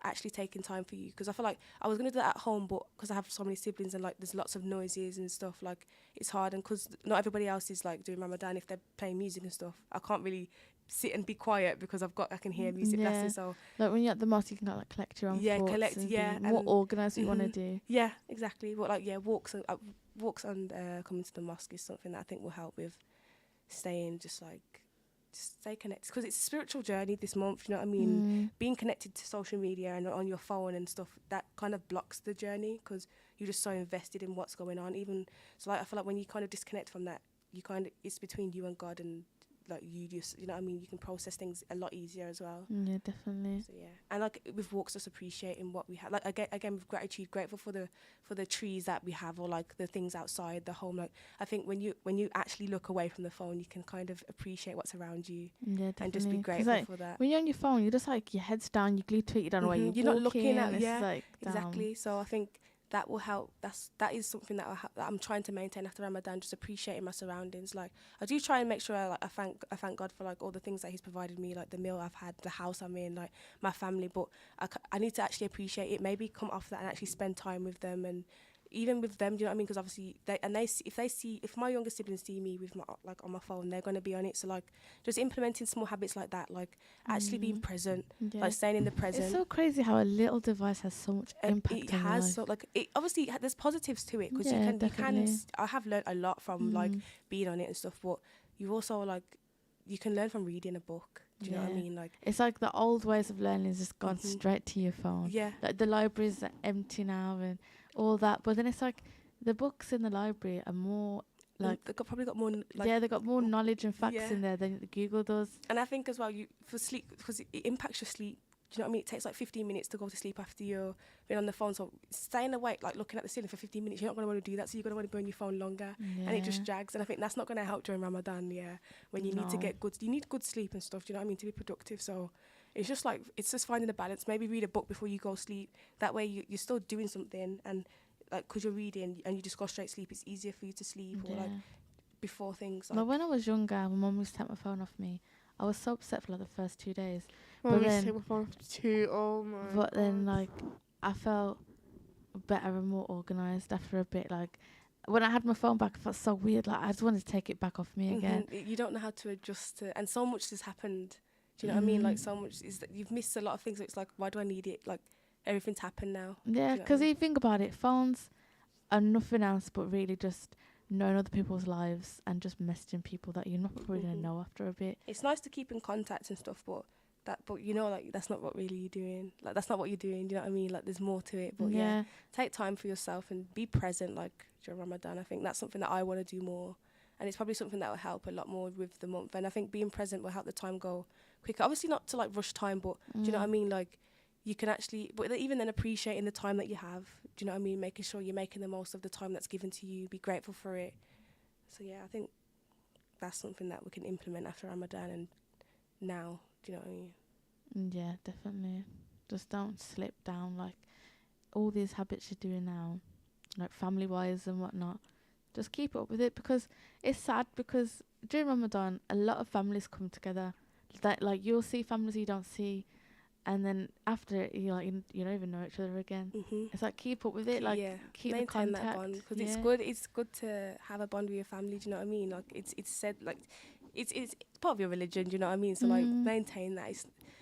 actually taking time for you, because I feel like I was going to do that at home, but because I have so many siblings and like there's lots of noises and stuff, like it's hard, and because not everybody else is like doing Ramadan, if they're playing music and stuff, I can't really sit and be quiet because I can hear music blasting. So like when you're at the mosque, you can like collect your own thoughts and be more organised what you want to do. Yeah, exactly. But like walks and coming to the mosque is something that I think will help with staying just stay connected, because it's a spiritual journey this month. You know what I mean? Being connected to social media and on your phone and stuff, that kind of blocks the journey, because you're just so invested in what's going on. Even so, like I feel like when you kind of disconnect from that, it's between you and God, and like you just, you know what I mean, you can process things a lot easier as well. Yeah, definitely. So yeah, and like with walks, just appreciating what we have, like again with gratitude, grateful for the trees that we have, or like the things outside the home. Like I think when you actually look away from the phone, you can kind of appreciate what's around you. Yeah, definitely. And just be grateful for that. When you're on your phone, you're just like your head's down, you're glued to it, you don't know where you're not looking at. Yeah, like, exactly. So I think that will help. That is something that I'm trying to maintain after Ramadan, just appreciating my surroundings. Like I do try and make sure I thank God for like all the things that He's provided me, like the meal I've had, the house I'm in, like my family. But I need to actually appreciate it. Maybe come off that and actually spend time with them, and even with them, do you know what I mean? Because obviously if my younger siblings see me with my like on my phone, they're gonna be on it. So like just implementing small habits like that, like actually being present, like staying in the present. It's so crazy how a little device has so much impact. It has life. So like it obviously there's positives to it, because you can. I have learned a lot from like being on it and stuff, but you also like you can learn from reading a book. Do you know what I mean? Like it's like the old ways of learning has just gone straight to your phone. Yeah, like the libraries are empty now and all that, but then it's like the books in the library are more like they've probably got more they got more knowledge and facts in there than Google does. And I think as well, for sleep, because it impacts your sleep. Do you know what I mean? It takes like 15 minutes to go to sleep after you've been on the phone. So staying awake, like looking at the ceiling for 15 minutes, you're not going to want to do that. So you're going to want to be on your phone longer, and it just drags. And I think that's not going to help during Ramadan. Yeah, when you need to get good, you need good sleep and stuff. Do you know what I mean? To be productive. So it's just finding a balance. Maybe read a book before you go sleep. That way you're still doing something, and like because you're reading and you just go straight sleep, it's easier for you to sleep or like before things. Like when I was younger, when Mum used to take my phone off me, I was so upset for like the first 2 days, I But used to then, take my phone off too. Oh my. but then, God. like, I felt better and more organised after a bit. Like, when I had my phone back, I felt so weird. Like, I just wanted to take it back off me again. You don't know how to adjust to, and so much has happened. Do you know what I mean? Like, so much is that you've missed a lot of things. So it's like, why do I need it? Like, everything's happened now. Yeah, Do you know what I because mean? you think about it, phones are nothing else but really just knowing other people's lives and just messaging people that you're not probably going to know after a bit. It's nice to keep in contact and stuff, but you know, like, that's not what really you're doing. Like, that's not what you're doing. Do you know what I mean? Like, there's more to it. But yeah, take time for yourself and be present. Like during Ramadan, I think that's something that I want to do more, and it's probably something that will help a lot more with the month. And I think being present will help the time go quicker. Obviously, not to like rush time, but do you know what I mean? Like, you can actually, but even then, appreciating the time that you have. Do you know what I mean? Making sure you're making the most of the time that's given to you. Be grateful for it. So yeah, I think that's something that we can implement after Ramadan and now. Do you know what I mean? Yeah, definitely. Just don't slip down. Like, all these habits you're doing now, like family-wise and whatnot, just keep up with it, because it's sad, because during Ramadan, a lot of families come together. That, like, you'll see families you don't see, and then after it, you don't even know each other again. It's like, keep up with it, like, keep the maintain contact. that bond, because it's good to have a bond with your family. Do you know what I mean? Like, it's said, like, it's part of your religion. Do you know what I mean? So like, maintain that.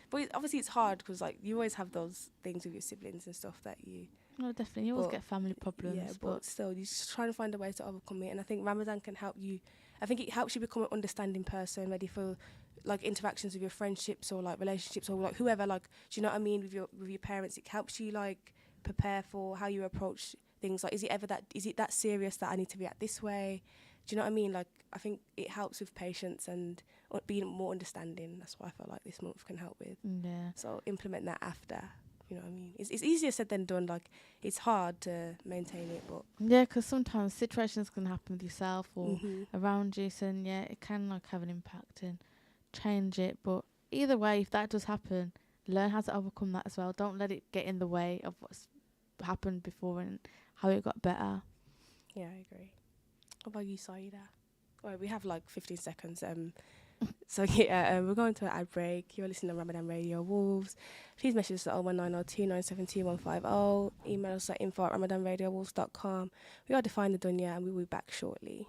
But obviously it's hard, because like, you always have those things with your siblings and stuff that you. No, definitely. You always get family problems. Yeah, but still, you're just trying to find a way to overcome it. And I think Ramadan can help you. I think it helps you become an understanding person, ready for like interactions with your friendships or like relationships or like whoever. Like, do you know what I mean? With your parents, it helps you like prepare for how you approach things. Like, is it that serious that I need to react this way? Do you know what I mean? Like, I think it helps with patience and being more understanding. That's what I feel like this month can help with. Yeah. So implement that after. You know what I mean? It's easier said than done. Like, it's hard to maintain it, but yeah, because sometimes situations can happen with yourself or around you, so yeah, it can like have an impact and change it. But either way, if that does happen, learn how to overcome that as well. Don't let it get in the way of what's happened before and how it got better. Yeah, I agree. What about you, Saida? Well, we have like 15 seconds. So yeah, we're going to an ad break. You're listening to Ramadan Radio Wolves. Please message us at 01902972150. Email us at info@ramadanradiowolves.com. We are Defying the Dunya, and we will be back shortly.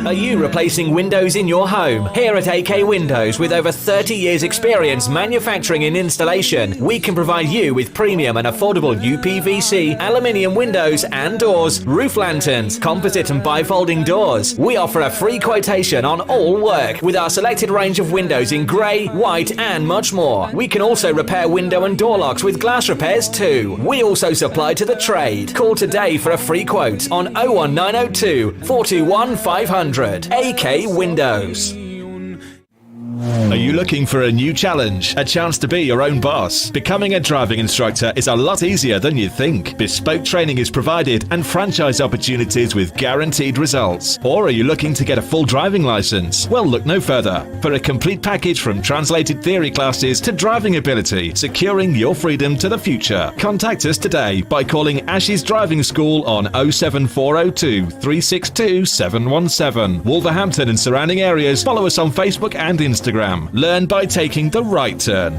Are you replacing windows in your home? Here at AK Windows, with over 30 years experience manufacturing and installation, we can provide you with premium and affordable UPVC, aluminium windows and doors, roof lanterns, composite and bifolding doors. We offer a free quotation on all work with our selected range of windows in grey, white and much more. We can also repair window and door locks with glass repairs too. We also supply to the trade. Call today for a free quote on 01902 421 500. AK Windows. Are you looking for a new challenge? A chance to be your own boss? Becoming a driving instructor is a lot easier than you think. Bespoke training is provided and franchise opportunities with guaranteed results. Or are you looking to get a full driving license? Well, look no further. For a complete package from translated theory classes to driving ability, securing your freedom to the future. Contact us today by calling Ash's Driving School on 07402 362 717. Wolverhampton and surrounding areas. Follow us on Facebook and Instagram. Learn by taking the right turn.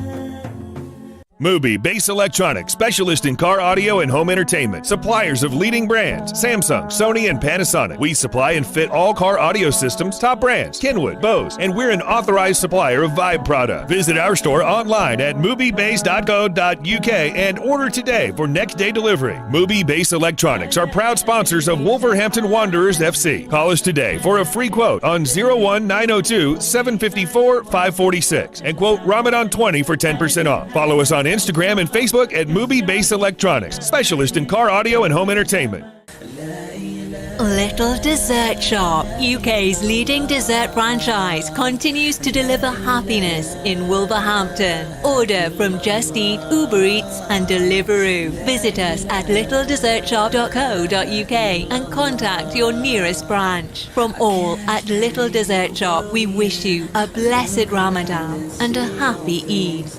Mubi Bass Electronics, specialist in car audio and home entertainment. Suppliers of leading brands, Samsung, Sony, and Panasonic. We supply and fit all car audio systems, top brands, Kenwood, Bose, and we're an authorized supplier of Vibe product. Visit our store online at mubibass.co.uk and order today for next day delivery. Mubi Bass Electronics are proud sponsors of Wolverhampton Wanderers FC. Call us today for a free quote on 01902 754 546 and quote Ramadan 20 for 10% off. Follow us on Instagram and Facebook at Mubi Bass Electronics, specialist in car audio and home entertainment. Little Dessert Shop, UK's leading dessert franchise, continues to deliver happiness in Wolverhampton. Order from Just Eat, Uber Eats and Deliveroo. Visit us at littledessertshop.co.uk and contact your nearest branch. From all at Little Dessert Shop, we wish you a blessed Ramadan and a happy Eid.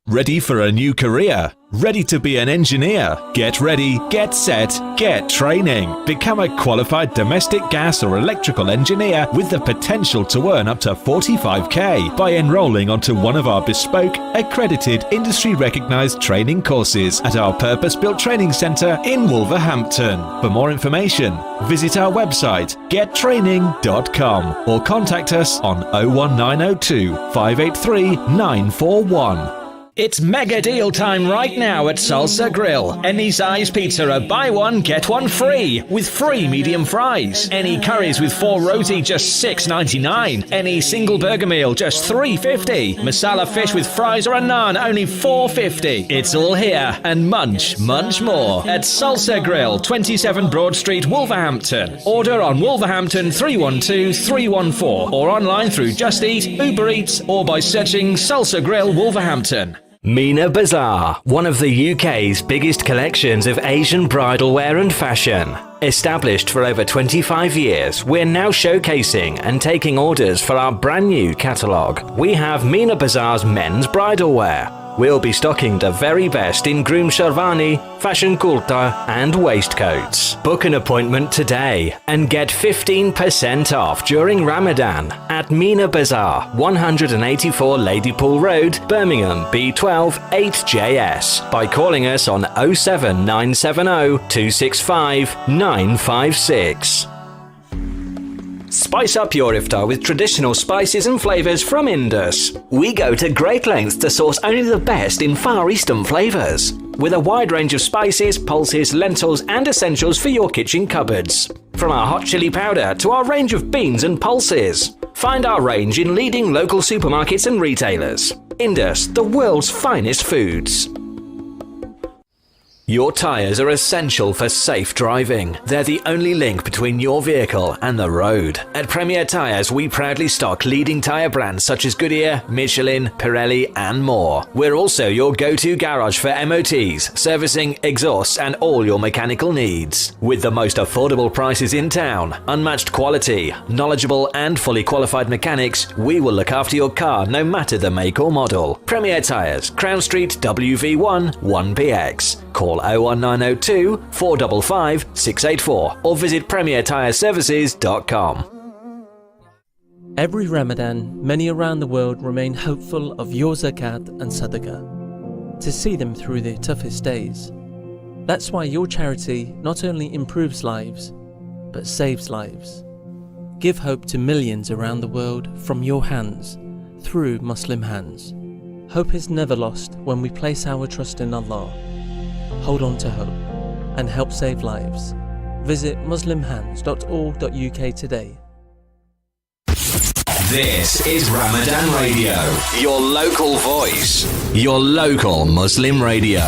Ready for a new career? Ready to be an engineer? Get ready, get set, get training. Become a qualified domestic gas or electrical engineer with the potential to earn up to 45k by enrolling onto one of our bespoke, accredited, industry recognised training courses at our purpose-built training centre in Wolverhampton. For more information, visit our website gettraining.com or contact us on 01902 583 941. It's mega deal time right now at Salsa Grill. Any size pizza, a buy one, get one free, with free medium fries. Any curries with 4 roti, just $6.99. Any single burger meal, just $3.50. Masala fish with fries or a naan, only $4.50. It's all here and much more at Salsa Grill, 27 Broad Street, Wolverhampton. Order on Wolverhampton 312 314 or online through Just Eat, Uber Eats or by searching Salsa Grill Wolverhampton. Mina Bazaar, one of the UK's biggest collections of Asian bridal wear and fashion. Established for over 25 years, we're now showcasing and taking orders for our brand new catalogue. We have Mina Bazaar's men's bridal wear. We'll be stocking the very best in groom sherwani, fashion kurta and waistcoats. Book an appointment today and get 15% off during Ramadan at Mina Bazaar, 184 Ladypool Road, Birmingham, B12 8JS by calling us on 07970 265 956. Spice up your iftar with traditional spices and flavours from Indus. We go to great lengths to source only the best in Far Eastern flavours, with a wide range of spices, pulses, lentils and essentials for your kitchen cupboards. From our hot chili powder to our range of beans and pulses. Find our range in leading local supermarkets and retailers. Indus, the world's finest foods. Your tyres are essential for safe driving. They're the only link between your vehicle and the road. At Premier Tyres, we proudly stock leading tyre brands such as Goodyear, Michelin, Pirelli and more. We're also your go-to garage for MOTs, servicing, exhausts and all your mechanical needs. With the most affordable prices in town, unmatched quality, knowledgeable and fully qualified mechanics, we will look after your car no matter the make or model. Premier Tyres, Crown Street, WV1 1PX. Call 01902 455 684 or visit premiertyreservices.com. Every Ramadan, many around the world remain hopeful of your zakat and sadaqah, to see them through their toughest days. That's why your charity not only improves lives, but saves lives. Give hope to millions around the world from your hands, through Muslim hands. Hope is never lost when we place our trust in Allah. Hold on to hope and help save lives. Visit muslimhands.org.uk today. This is Ramadan Radio, your local voice, your local Muslim radio.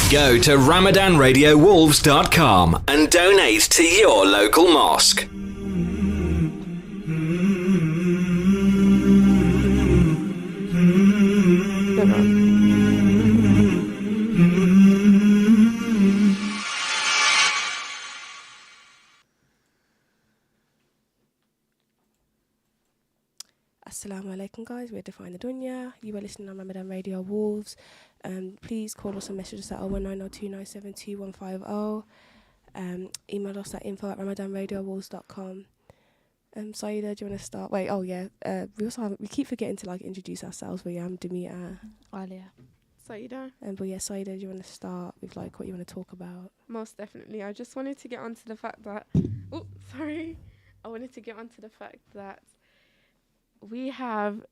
Go to ramadanradiowolves.com and donate to your local mosque. Assalamu alaikum guys, we're Defying the Dunya. You are listening on Ramadan Radio Wolves. Please call us and message us at 01902972150. Email us at info@ramadanradiowolves.com. Saida, do you want to start? Wait, oh yeah. We keep forgetting to introduce ourselves, but yeah, I'm Damita. Alia. Saida. But yeah, Saida, do you want to start with what you want to talk about? Most definitely. I just wanted to get onto the fact that I wanted to get onto the fact that we have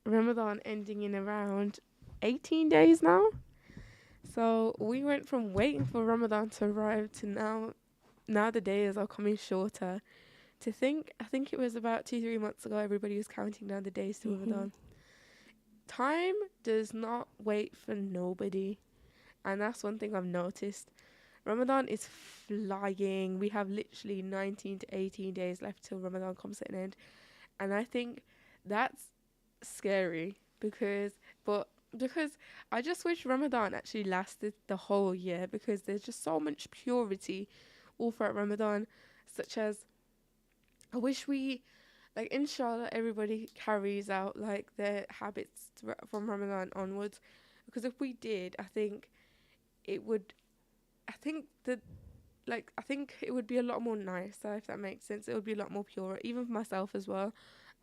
Ramadan ending in around 18 days now. So we went from waiting for Ramadan to arrive to now the days are coming shorter. I think it was about 2-3 months ago everybody was counting down the days to Ramadan. Time does not wait for nobody. And that's one thing I've noticed. Ramadan is flying. We have literally 19 to 18 days left till Ramadan comes to an end. And I think that's scary because I just wish Ramadan actually lasted the whole year, because there's just so much purity all throughout Ramadan, such as I wish we, like, inshallah, everybody carries out like their habits from Ramadan onwards, because if we did, I think it would be a lot more nicer, if that makes sense. It would be a lot more pure, even for myself as well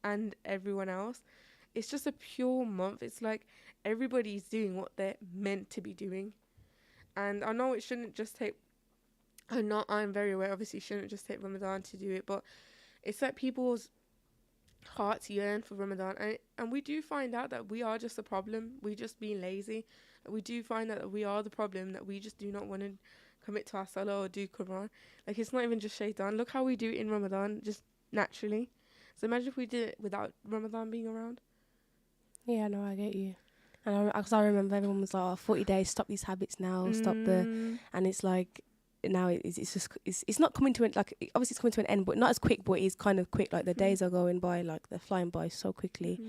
and everyone else. It's just a pure month. It's like everybody's doing what they're meant to be doing. And I know it shouldn't just take, I'm very aware, obviously, it shouldn't just take Ramadan to do it, but it's like people's hearts yearn for Ramadan. And we do find out that we are just a problem. We're just being lazy. We do find out that we are the problem, that we just do not want to commit to our salah or do Quran. Like, it's not even just shaitan. Look how we do it in Ramadan, just naturally. So imagine if we did it without Ramadan being around. Yeah, no, I get you. And I remember everyone was like, oh, 40 days, stop these habits now, and it's like, now it's not coming to an, like, obviously it's coming to an end, but not as quick, but it's kind of quick. Like, the days are going by, like, they're flying by so quickly.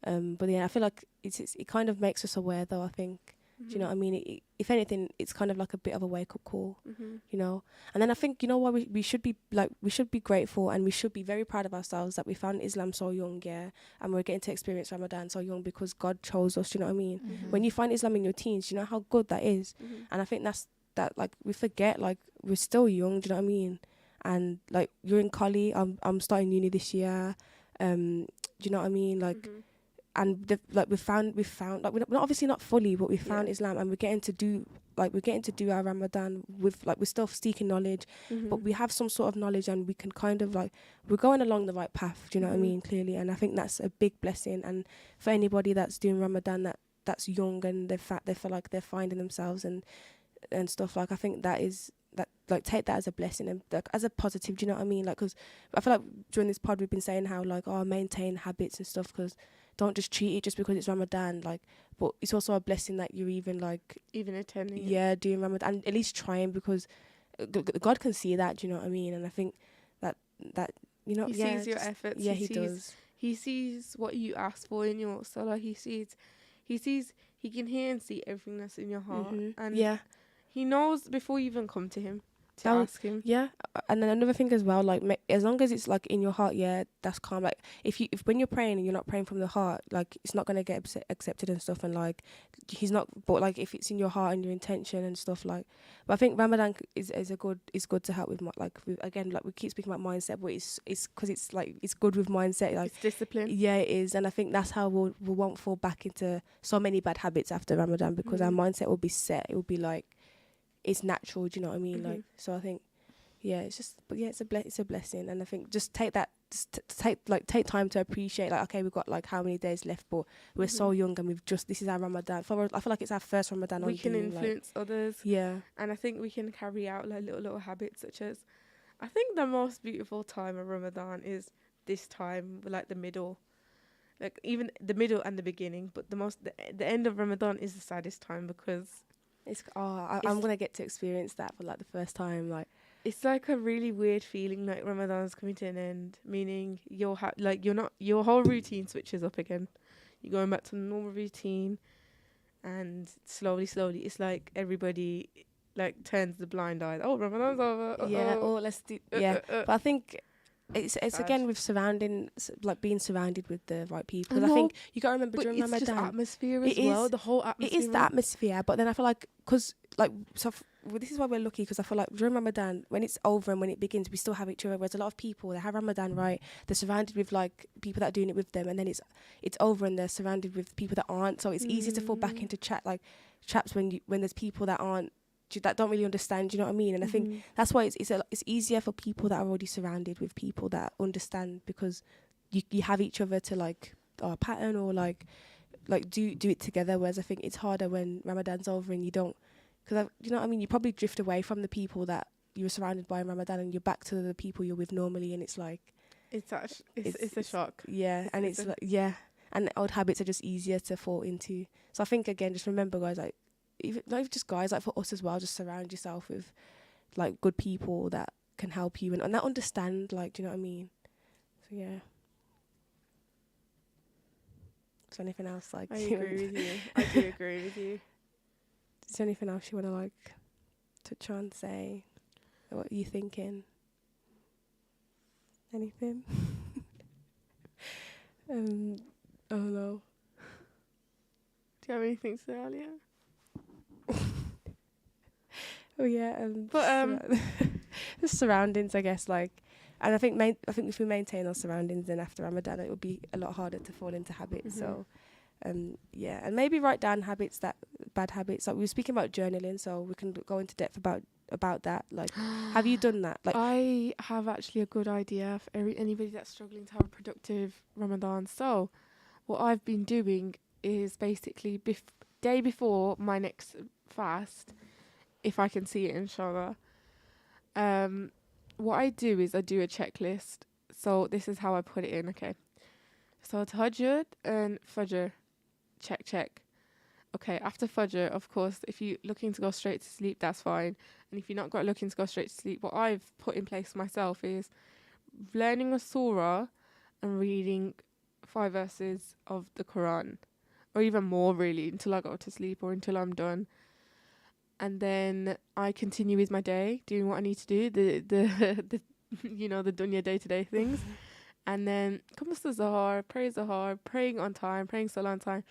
But yeah, I feel like it kind of makes us aware, though, I think. Do you know what I mean? If anything, it's kind of like a bit of a wake-up call, you know? And then I think, you know what, we should be grateful, and we should be very proud of ourselves that we found Islam so young, yeah, and we're getting to experience Ramadan so young because God chose us, do you know what I mean? When you find Islam in your teens, do you know how good that is? And I think that, like, we forget, like, we're still young, do you know what I mean? And, like, you're in college, I'm starting uni this year, do you know what I mean? Like, and we found like, we're not, obviously not fully, but we found Islam, and we're getting to do our Ramadan with, like, we're still seeking knowledge, but we have some sort of knowledge, and we can kind of, like, we're going along the right path, do you know what I mean, clearly. And I think that's a big blessing. And for anybody that's doing Ramadan that's young and they feel like they're finding themselves and stuff, like, I think that, like, take that as a blessing and, like, as a positive, do you know what I mean? Like, because I feel like during this pod we've been saying how, like, maintain habits and stuff, because don't just treat it just because it's Ramadan, like, but it's also a blessing that you're even attending doing Ramadan, and at least trying, because God can see that, do you know what I mean? And I think that you know, he sees your efforts. Yeah, he does. He sees what you ask for in your salah. He can hear and see everything that's in your heart, and he knows before you even come to him to ask him. Yeah, and then another thing as well, like, as long as it's, like, in your heart, that's calm. Like, if when you're praying and you're not praying from the heart, like, it's not gonna get accepted and stuff, and, like, he's not. But, like, if it's in your heart and your intention and stuff, like, but I think Ramadan is good to help with, again, like, we keep speaking about mindset, but it's because it's, like, it's good with mindset, like, it's discipline. Yeah, it is, and I think that's how we won't fall back into so many bad habits after Ramadan, because our mindset will be set. It will be like, it's natural, do you know what I mean? Like, so I think, it's a blessing, and I think just take take time to appreciate, like, okay, we've got, like, how many days left, but we're so young, and this is our Ramadan. I feel like it's our first Ramadan. We can influence others. Yeah, and I think we can carry out, like, little habits, such as, I think the most beautiful time of Ramadan is this time, like, the middle. Like, even the middle and the beginning, but the end of Ramadan is the saddest time, because I'm gonna get to experience that for, like, the first time. Like, it's like a really weird feeling, like Ramadan's coming to an end, meaning your whole routine switches up again. You're going back to the normal routine, and slowly, it's like everybody, like, turns the blind eye. Oh, Ramadan's over. Let's do. But I think it's again with being surrounded with the right people. Because I think you got to remember, during Ramadan, it's just atmosphere as well. The whole atmosphere. It is the atmosphere, but then I feel like, because, like, this is why we're lucky, because I feel like during Ramadan, when it's over and when it begins, we still have each other. Whereas a lot of people, they have Ramadan, right? They're surrounded with, like, people that are doing it with them, and then it's over and they're surrounded with people that aren't. So it's easy to fall back into traps when there's people that don't really understand, you know what I mean? And I think that's why it's easier for people that are already surrounded with people that understand, because you have each other to, like, pattern or like do it together. Whereas I think it's harder when Ramadan's over and you don't, because you know what I mean, you probably drift away from the people that you were surrounded by in Ramadan, and you're back to the people you're with normally, and it's like it's a shock. Yeah, and it's like, and old habits are just easier to fall into. So I think, again, just remember, guys, like, even not even just guys, like for us as well, just surround yourself with like good people that can help you and that understand, like, do you know what I mean? So yeah. Is there anything else like I agree with you. I do agree with you. Is there anything else you want to like touch on, say? What are you thinking? Anything? I don't know. Do you have anything to say, Alia? Oh yeah, But the surroundings, I guess, like, and I think if we maintain our surroundings, then after Ramadan, it would be a lot harder to fall into habits. So, yeah, and maybe write down bad habits. Like we were speaking about journaling, so we can go into depth about that. Like, have you done that? Like, I have actually a good idea for anybody that's struggling to have a productive Ramadan. So, what I've been doing is basically day before my next fast, if I can see it, inshallah. What I do is I do a checklist. So this is how I put it in, okay. So tahajjud and fajr, check. Okay, after fajr, of course, if you're looking to go straight to sleep, that's fine. And if you're not looking to go straight to sleep, what I've put in place for myself is learning a surah and reading 5 verses of the Quran, or even more really, until I go to sleep or until I'm done. And then I continue with my day, doing what I need to do, the you know, the Dunya day-to-day things. And then comes the Zahar, praying on time, praying Salah on time.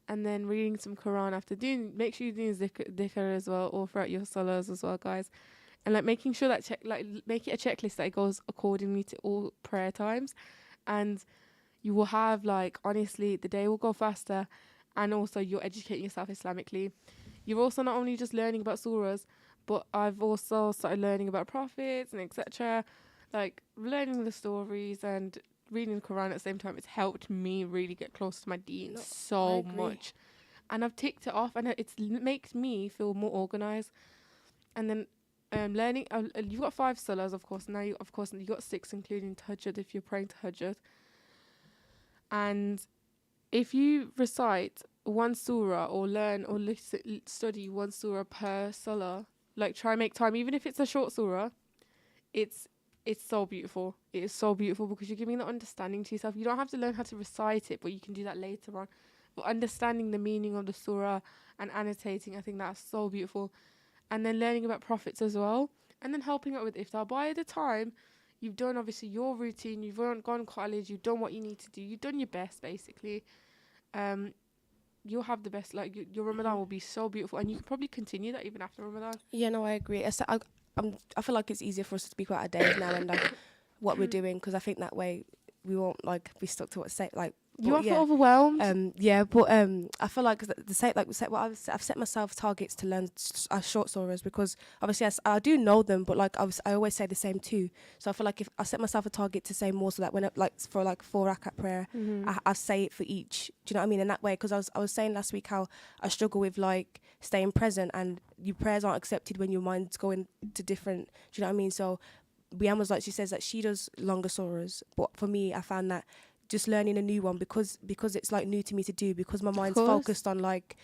And then reading some Quran after make sure you're doing dhikr as well, or throughout your Salahs as well, guys. And like making sure that make it a checklist that it goes accordingly to all prayer times. And you will have, like, honestly, the day will go faster, and also you're educating yourself Islamically. You're also not only just learning about surahs, but I've also started learning about prophets and etc. Like learning the stories and reading the Quran at the same time. It's helped me really get close to my deen so much. And I've ticked it off, and it makes me feel more organised. And then learning, you've got 5 salahs, of course. Now, you got 6, including tahajjud if you're praying tahajjud. And if you recite one surah or learn or study one surah per salah, like try and make time, even if it's a short surah, it's so beautiful. It is so beautiful because you're giving the understanding to yourself. You don't have to learn how to recite it, but you can do that later on. But understanding the meaning of the surah and annotating, I think that's so beautiful. And then learning about prophets as well, and then helping out with iftar. By the time you've done obviously your routine, you've gone college, you've done what you need to do, you've done your best basically. You'll have the best, like your Ramadan will be so beautiful, and you can probably continue that even after Ramadan. yeah, no, I agree. I feel like it's easier for us to speak about our days now and like what we're doing, because I think that way we won't like be stuck to what say like. You are overwhelmed. I feel like I've set myself targets to learn short surahs, because obviously I do know them, but like I always say the same too. So I feel like if I set myself a target to say more, so that when it, like for like 4 rakat prayer, I say it for each. Do you know what I mean? In that way, because I was saying last week how I struggle with like staying present, and your prayers aren't accepted when your mind's going to different. Do you know what I mean? So Brianne was like, she says that she does longer surahs, but for me, I found that just learning a new one, because it's like new to me to do, because my mind's focused on like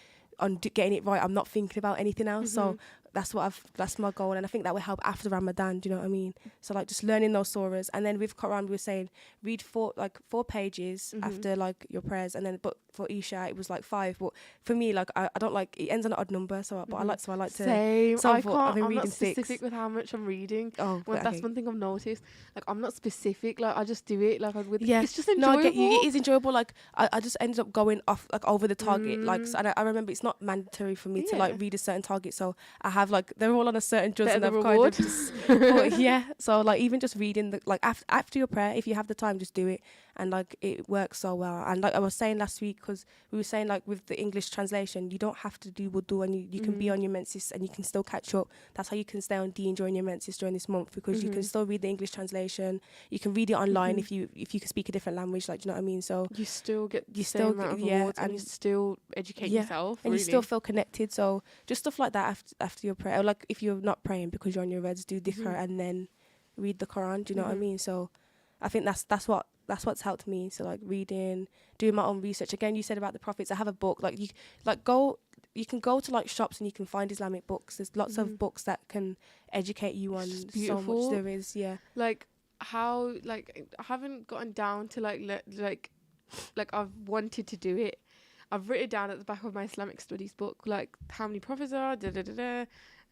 getting it right. I'm not thinking about anything else. So that's my goal, and I think that will help after Ramadan. Do you know what I mean? So like just learning those surahs, and then with Quran we were saying read 4 pages after like your prayers, and then but for Isha it was like 5. But for me, like I don't like it ends on an odd number, so I like to. Same. So I can't. I've been I'm reading not specific 6 with how much I'm reading. Oh, that's one thing I've noticed. Like I'm not specific. Like I just do it. Like it's just enjoyable. No, I get you. It is enjoyable. Like I just ended up going off like over the target. Like and I remember it's not mandatory for me to like read a certain target. So I have like they're all on a certain judge, and I've kind of just but yeah. So like even just reading the like after your prayer, if you have the time, just do it, and like it works so well. And like I was saying last week, because we were saying like with the English translation, you don't have to do wudu, and you can be on your menses and you can still catch up. That's how you can stay on deen during your menses during this month, because you can still read the English translation. You can read it online if you can speak a different language. Like, do you know what I mean? So you still get the same amount of rewards, and you still educate yourself, and you still feel connected. So just stuff like that after your prayer, or like if you're not praying because you're on your reds, do dhikr and then read the Quran. Do you know what I mean? So I think that's what's helped me. So like reading, doing my own research. Again, you said about the prophets. I have a book. Like you like go you can go to like shops and you can find Islamic books. There's lots of books that can educate you on so much there is. Yeah. Like how like I haven't gotten down to like I've wanted to do it. I've written down at the back of my Islamic studies book like how many prophets are,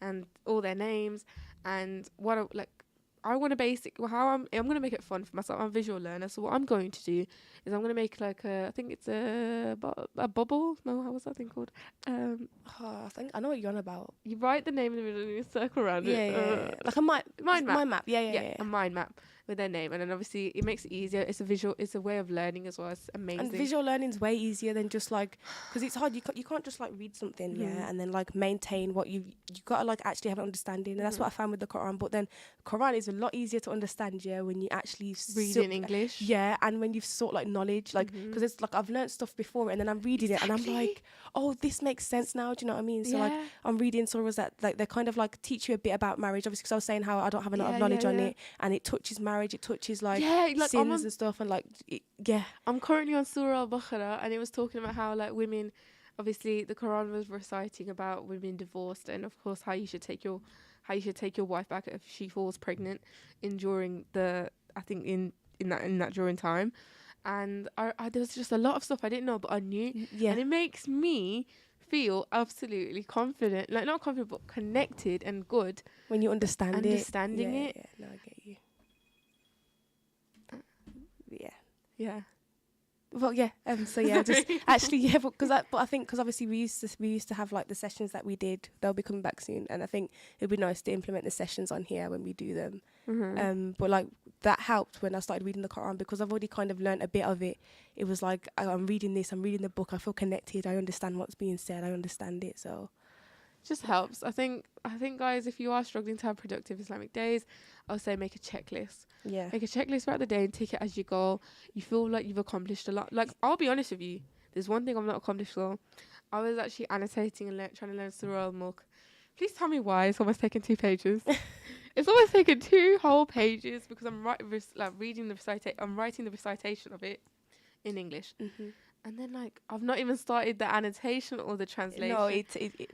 and all their names, and what I want to I'm going to make it fun for myself. I'm a visual learner, so what I'm going to do is I'm going to make like I think it's a bubble. No, how was that thing called? I think I know what you're on about. You write the name in the middle and you circle around it. Yeah. Like a mind map. Yeah. A mind map with their name, and then obviously it makes it easier. It's a way of learning as well. It's amazing. And visual learning's way easier than just like, because it's hard. You can't just like read something, and then like maintain what you got to like actually have an understanding. And that's what I found with the Quran. But then Quran is a lot easier to understand, when you actually read in English. Yeah, and when you've sought like knowledge, like because it's like I've learned stuff before, and then I'm reading it, and I'm like, oh, this makes sense now. Do you know what I mean? So like I'm reading surahs that like they kind of like teach you a bit about marriage, obviously, because I was saying how I don't have a lot of knowledge on it, and it touches marriage, it touches like sins and stuff, and like I'm currently on Surah Al-Baqarah, and it was talking about how like women, obviously the Quran was reciting about women divorced, and of course how you should take your wife back if she falls pregnant during that during time. And I there was just a lot of stuff I didn't know, but I knew, and it makes me feel absolutely confident, like not confident but connected and good when you understanding it. Yeah, no, I get you. Yeah. Well, so just actually, but I think because obviously we used to have like the sessions that we did. They'll be coming back soon, and I think it'd be nice to implement the sessions on here when we do them. But like that helped when I started reading the Quran, because I've already kind of learnt a bit of it. It was like I'm reading the book. I feel connected. I understand what's being said. I understand it. So just helps. I think guys, if you are struggling to have productive Islamic days, I'll say make a checklist. Yeah. Make a checklist throughout the day and tick it as you go. You feel like you've accomplished a lot. Like, I'll be honest with you, there's one thing I've not accomplished though. I was actually annotating and trying to learn Surah Al-Mulk. Please tell me why it's almost taken 2 pages. It's almost taken 2 whole pages because I'm writing the recitation of it in English. And then like I've not even started the annotation or the translation. No,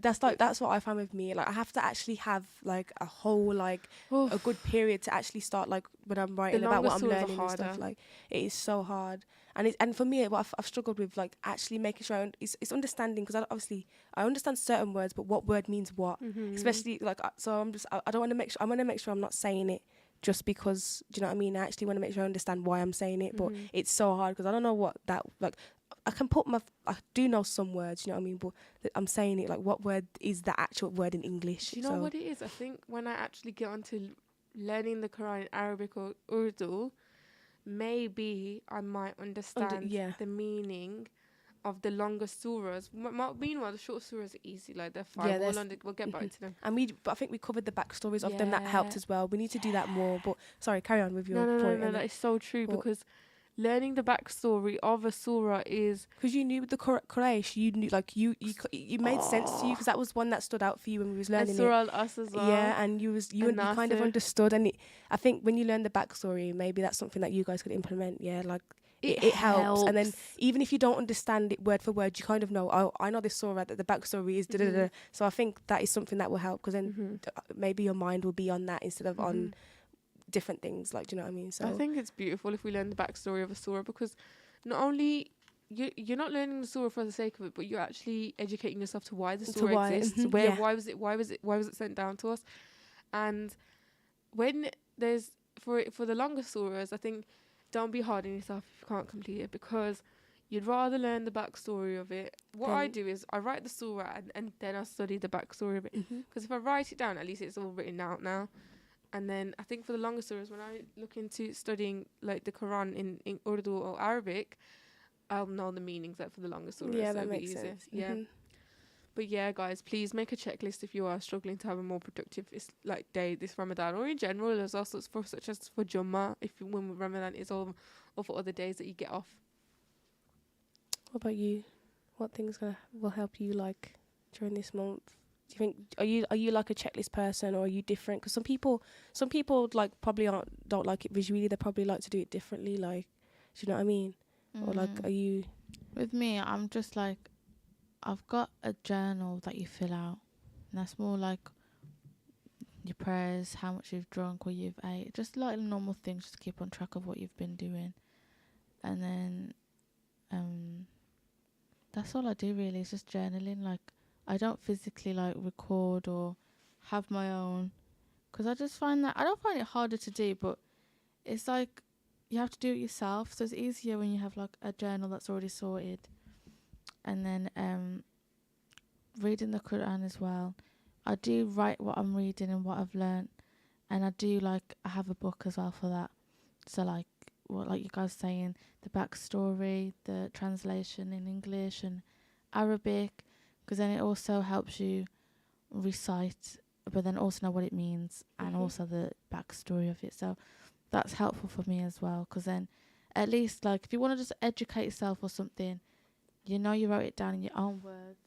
that's what I found with me. Like I have to actually have like a whole like a good period to actually start like when I'm writing about what I'm learning and stuff. Like it is so hard, and for me, what I've struggled with like actually making sure it's understanding, because I understand certain words, but what word means what, especially like so I don't want to make sure I want to make sure I'm not saying it just because, do you know what I mean? I actually want to make sure I understand why I'm saying it, but it's so hard because I don't know what that like. I do know some words, you know what I mean, but I'm saying it like, what word is the actual word in English? Do you know what it is? I think when I actually get onto learning the Quran in Arabic or Urdu, maybe I might understand the meaning of the longer surahs. Meanwhile, the short surahs are easy, like they're fine. We'll get back to them. But I think we covered the backstories of them. That helped as well. We need to do that more. But sorry, carry on with your point. No, that is so true, because learning the backstory of a surah is because you knew the Quraysh, you knew like you made sense to you, because that was one that stood out for you when we was learning Surah Al-As as well. Yeah, and you kind of understood, and I think when you learn the backstory, maybe that's something that you guys could implement. Yeah, like it helps. And then even if you don't understand it word for word, you kind of know, oh, I know this surah that the backstory is da-da-da. So I think that is something that will help, because then maybe your mind will be on that instead of on different things, like, do you know what I mean? So I think it's beautiful if we learn the backstory of a surah, because not only you're not learning the surah for the sake of it, but you're actually educating yourself to why the surah exists. Why was it sent down to us? And when there's for the longer surahs, I think don't be hard on yourself if you can't complete it, because you'd rather learn the backstory of it. What I do is I write the surah and then I study the backstory of it, because if I write it down, at least it's all written out now. And then I think for the longer surahs, when I look into studying like the Quran in Urdu or Arabic, I'll know the meanings for the longer surahs. Yeah, that makes sense. Yeah. But yeah, guys, please make a checklist if you are struggling to have a more productive day this Ramadan, or in general. There's also such as for Jummah, when Ramadan is over, or for other days that you get off. What about you? What things will help you like during this month? Do you think are you like a checklist person, or are you different? Because some people like probably don't like it visually. They probably like to do it differently. Like, do you know what I mean? Or like, are you? With me, I'm just like, I've got a journal that you fill out, and that's more like your prayers, how much you've drunk or you've ate, just like normal things, just to keep on track of what you've been doing. And then that's all I do really, is just journaling. Like, I don't physically like record or have my own, because I just find that I don't find it harder to do, but it's like you have to do it yourself, so it's easier when you have like a journal that's already sorted. And then reading the Quran as well. I do write what I'm reading and what I've learnt, and I have a book as well for that. So like what like you guys saying, the backstory, the translation in English and Arabic, because then it also helps you recite, but then also know what it means, and also the backstory of it. So that's helpful for me as well, because then at least like if you want to just educate yourself or something, you know you wrote it down in your own words,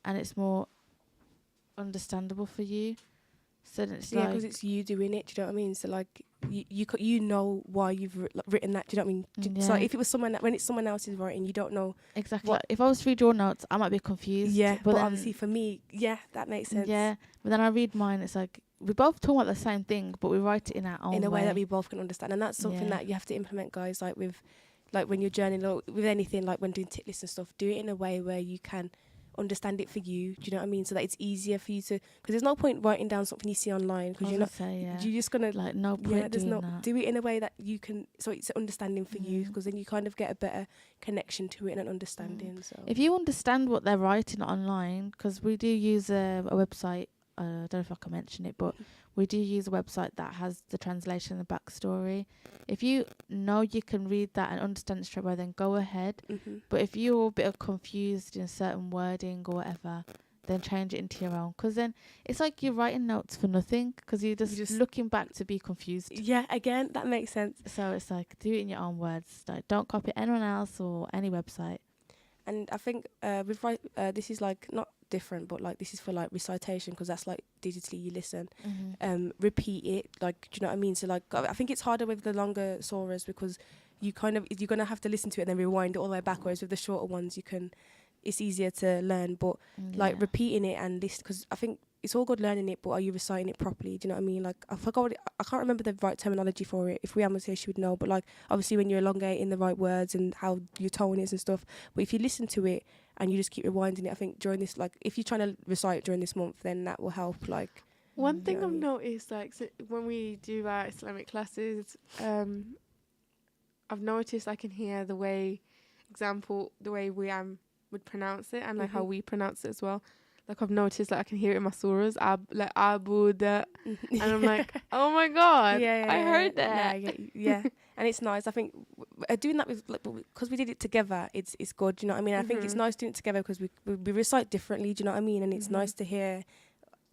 and it's more understandable for you. So then it's because it's you doing it. Do you know what I mean? So like you know why you've written that. Do you know what I mean? So like, if it was someone when it's someone else's writing, you don't know exactly. Like, if I was to read your notes, I might be confused. Yeah, but then, obviously for me, that makes sense. Yeah, but then I read mine. It's like we both talk about the same thing, but we write it in our own in a way that we both can understand, and that's something that you have to implement, guys. Like with, like when you're journaling or with anything, like when doing tick lists and stuff, do it in a way where you can understand it for you. Do you know what I mean? So that it's easier for you to, because there's no point writing down something you see online, because you're just gonna like no point there's doing no that. Do it in a way that you can, so it's understanding for you, because then you kind of get a better connection to it and an understanding. So if you understand what they're writing online, because we do use a website, I don't know if I can mention it, but we do use a website that has the translation and the backstory. If you know you can read that and understand it straight away, then go ahead. But if you're a bit confused in certain wording or whatever, then change it into your own, because then it's like you're writing notes for nothing, because you're just looking back to be confused. Yeah, again, that makes sense. So it's like, do it in your own words. Like, don't copy anyone else or any website. And I think this is like not different, but like this is for like recitation, because that's like digitally you listen. Repeat it, like, do you know what I mean? So like I think it's harder with the longer surahs, because you're gonna have to listen to it and then rewind it all the way back, whereas with the shorter ones it's easier to learn. But like repeating it and listen, because I think it's all good learning it, but are you reciting it properly? Do you know what I mean? Like I can't remember the right terminology for it. If Rihanna was here, she would know. But like obviously when you're elongating the right words and how your tone is and stuff. But if you listen to it and you just keep rewinding it, I think during this, like if you're trying to recite during this month, then that will help. Like one thing I've noticed, like so when we do our Islamic classes, I've noticed I can hear the way we would pronounce it, and like how we pronounce it as well. Like I've noticed, like I can hear it in my surahs, like Abu da, and I'm like, oh my god, I heard that. Yeah. And it's nice. I think doing that with, because we did it together, it's good. Do you know what I mean? I think it's nice doing it together, because we recite differently. Do you know what I mean? And it's nice to hear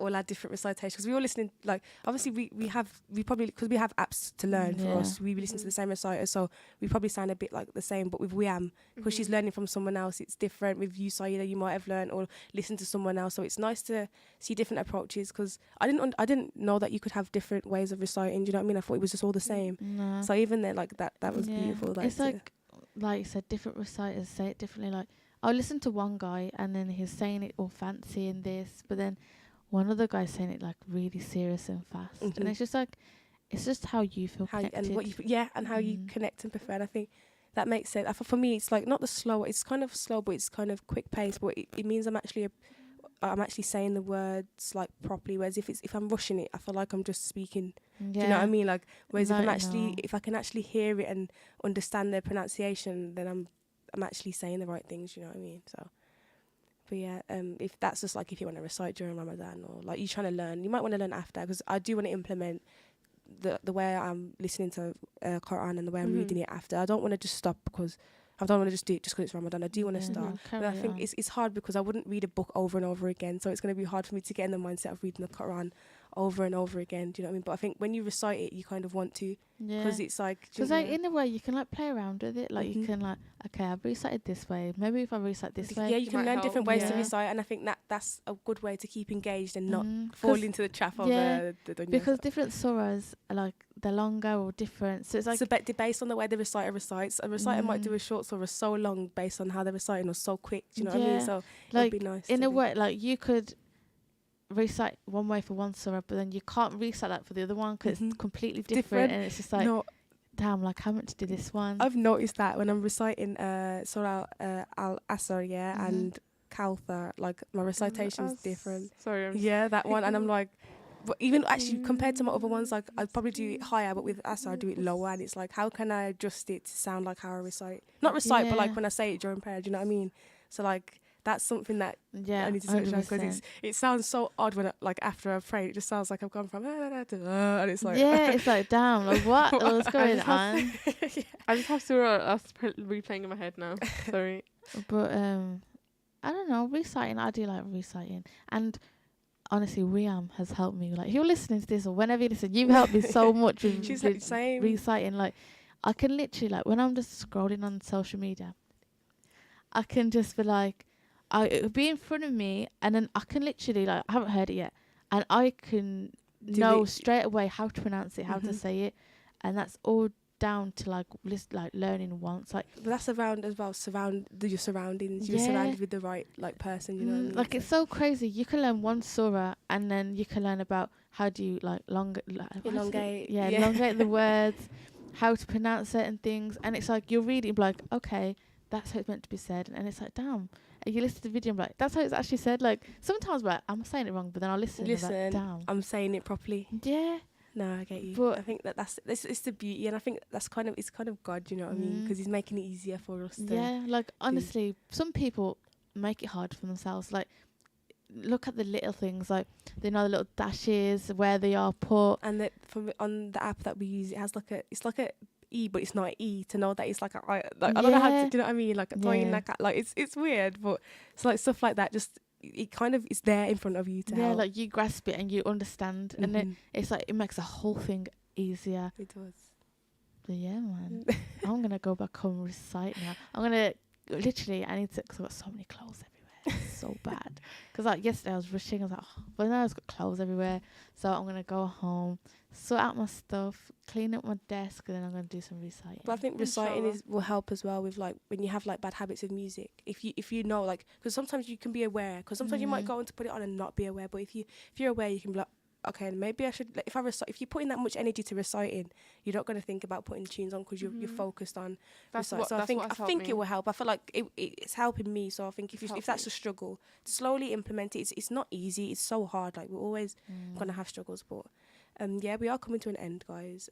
all our different recitations, because we all listening. Like obviously we probably, because we have apps to learn for us, we listen to the same reciter, so we probably sound a bit like the same. But with Wiam, because she's learning from someone else, it's different. With you, Saida, you might have learned or listened to someone else, so it's nice to see different approaches, because I didn't know that you could have different ways of reciting. Do you know what I mean? I thought it was just all the same. No. So even then, like that was beautiful. Like, it's like you said, different reciters say it differently. Like I'll listen to one guy and then he's saying it all fancy and this, but then one other guy's saying it like really serious and fast, and it's just like, it's just how you feel connected, and what and how you connect and prefer. And I think that makes sense. For me, it's like not the slow. It's kind of slow, but it's kind of quick pace. But it means I'm actually saying the words like properly. Whereas if I'm rushing it, I feel like I'm just speaking. Do you know what I mean? Like whereas if I can actually hear it and understand the pronunciation, then I'm actually saying the right things. You know what I mean? So. But yeah, if that's just like if you want to recite during Ramadan, or like you're trying to learn, you might want to learn after, because I do want to implement the way I'm listening to Quran and the way I'm reading it after. I don't want to just stop, because I don't want to just do it just because it's Ramadan. I do want to start. But I think it's hard, because I wouldn't read a book over and over again, so it's going to be hard for me to get in the mindset of reading the Quran over and over again. Do you know what I mean? But I think when you recite it, you kind of want to, Yeah. because it's like, Because like in a way you can like play around with it. Like you can like, okay, I've recited this way. Maybe if I recite this way, yeah, you can might learn help. different ways to Yeah. recite, and I think that's a good way to keep engaged and not fall 'cause- into the trap of yeah, the dunya because stuff. different surahs are like they're longer or different. So it's like So based on the way the reciter recites, a reciter might do a short surah so long based on how they're reciting or so quick. Do you know what I mean? Yeah. So like it'd be nice. in to a do. way, like you could recite one way for one surah, but then you can't recite that for the other one because it's completely different, Different. and it's just like, No, damn, like how much to do this one? I've noticed that when I'm reciting Surah Al-Asr, and Kawthar, like my recitation's different. Sorry, I'm Yeah, that one. And I'm like, but even actually compared to my other ones, like I'd probably do it higher, but with Asr I do it lower, and it's like, how can I adjust it to sound like how I recite? Not recite, but like Yeah. when I say it during prayer, do you know what I mean? So like, that's something that Yeah, I need to switch on, because 100%. it sounds so odd when like after I pray, it just sounds like I've gone from and it's like yeah, it's like, damn, like what? What's I going just have on? I just have Surah replaying in my head now. Sorry. But I don't know, reciting. I do like reciting, and honestly, Riam has helped me. Like, if you're listening to this or whenever you listen, you've helped me so much with, She's with like, same. reciting. Like, I can literally, like, when I'm just scrolling on social media, I can just be like, it'll be in front of me, and then I can literally, like, I haven't heard it yet, and I can know straight away how to pronounce it, how to say it, and that's all down to like learning once. Like, But that's around as well. Your surroundings. You're Yeah. surrounded with the right like person. You know what I mean? like it's so crazy. You can learn one surah, and then you can learn about how do you like Elongate. Yeah, elongate the words, how to pronounce certain things, and it's like you're reading like, okay, that's how it's meant to be said, and it's like, damn. And you listen to the video and like, that's how it's actually said. Like sometimes like I'm saying it wrong, but then I'll listen. And Listen, like, damn. I'm saying it properly. Yeah. No, I get you. But I think that's it's the beauty, and I think it's kind of God. You know what I mean? Because He's making it easier for us. Yeah, like honestly, some people make it hard for themselves. Like, look at the little things, like they know the little dashes where they are put. And that on the app that we use, it has it's like a E, but it's not an E. To know that it's like I don't know how to. Do you know what I mean? Like throwing like it's weird, but it's like stuff like that. Just it kind of is there in front of you to help. Like you grasp it and you understand, and then it's like it makes the whole thing easier. It does. But yeah, man, I'm gonna go back home and recite now. I'm gonna literally, I need to, because I've got so many clothes everywhere. It's so bad. Because like yesterday I was rushing, I was like, but now I've got clothes everywhere. So I'm gonna go home, sort out my stuff, clean up my desk, and then I'm gonna do some reciting. But I think reciting will help as well with like when you have like bad habits of music. If you know, like, because sometimes you can be aware, because sometimes you might go on to put it on and not be aware. But if you're aware, you can be like, okay, maybe I should. Like, if you put in that much energy to reciting, you're not going to think about putting tunes on because you're focused on reciting. So I think it will help. I feel like it's helping me. So I think if that's a struggle, to slowly implement it. It's not easy. It's so hard. Like we're always gonna have struggles, but yeah, we are coming to an end, guys.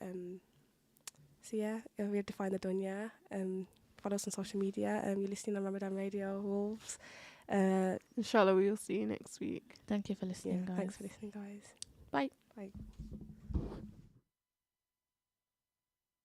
So yeah, we have Defying the Dunya. Follow us on social media. You're listening on Ramadan Radio, Wolves. Inshallah, we'll see you next week. Thank you for listening, guys. Thanks for listening, guys. Bye. Bye.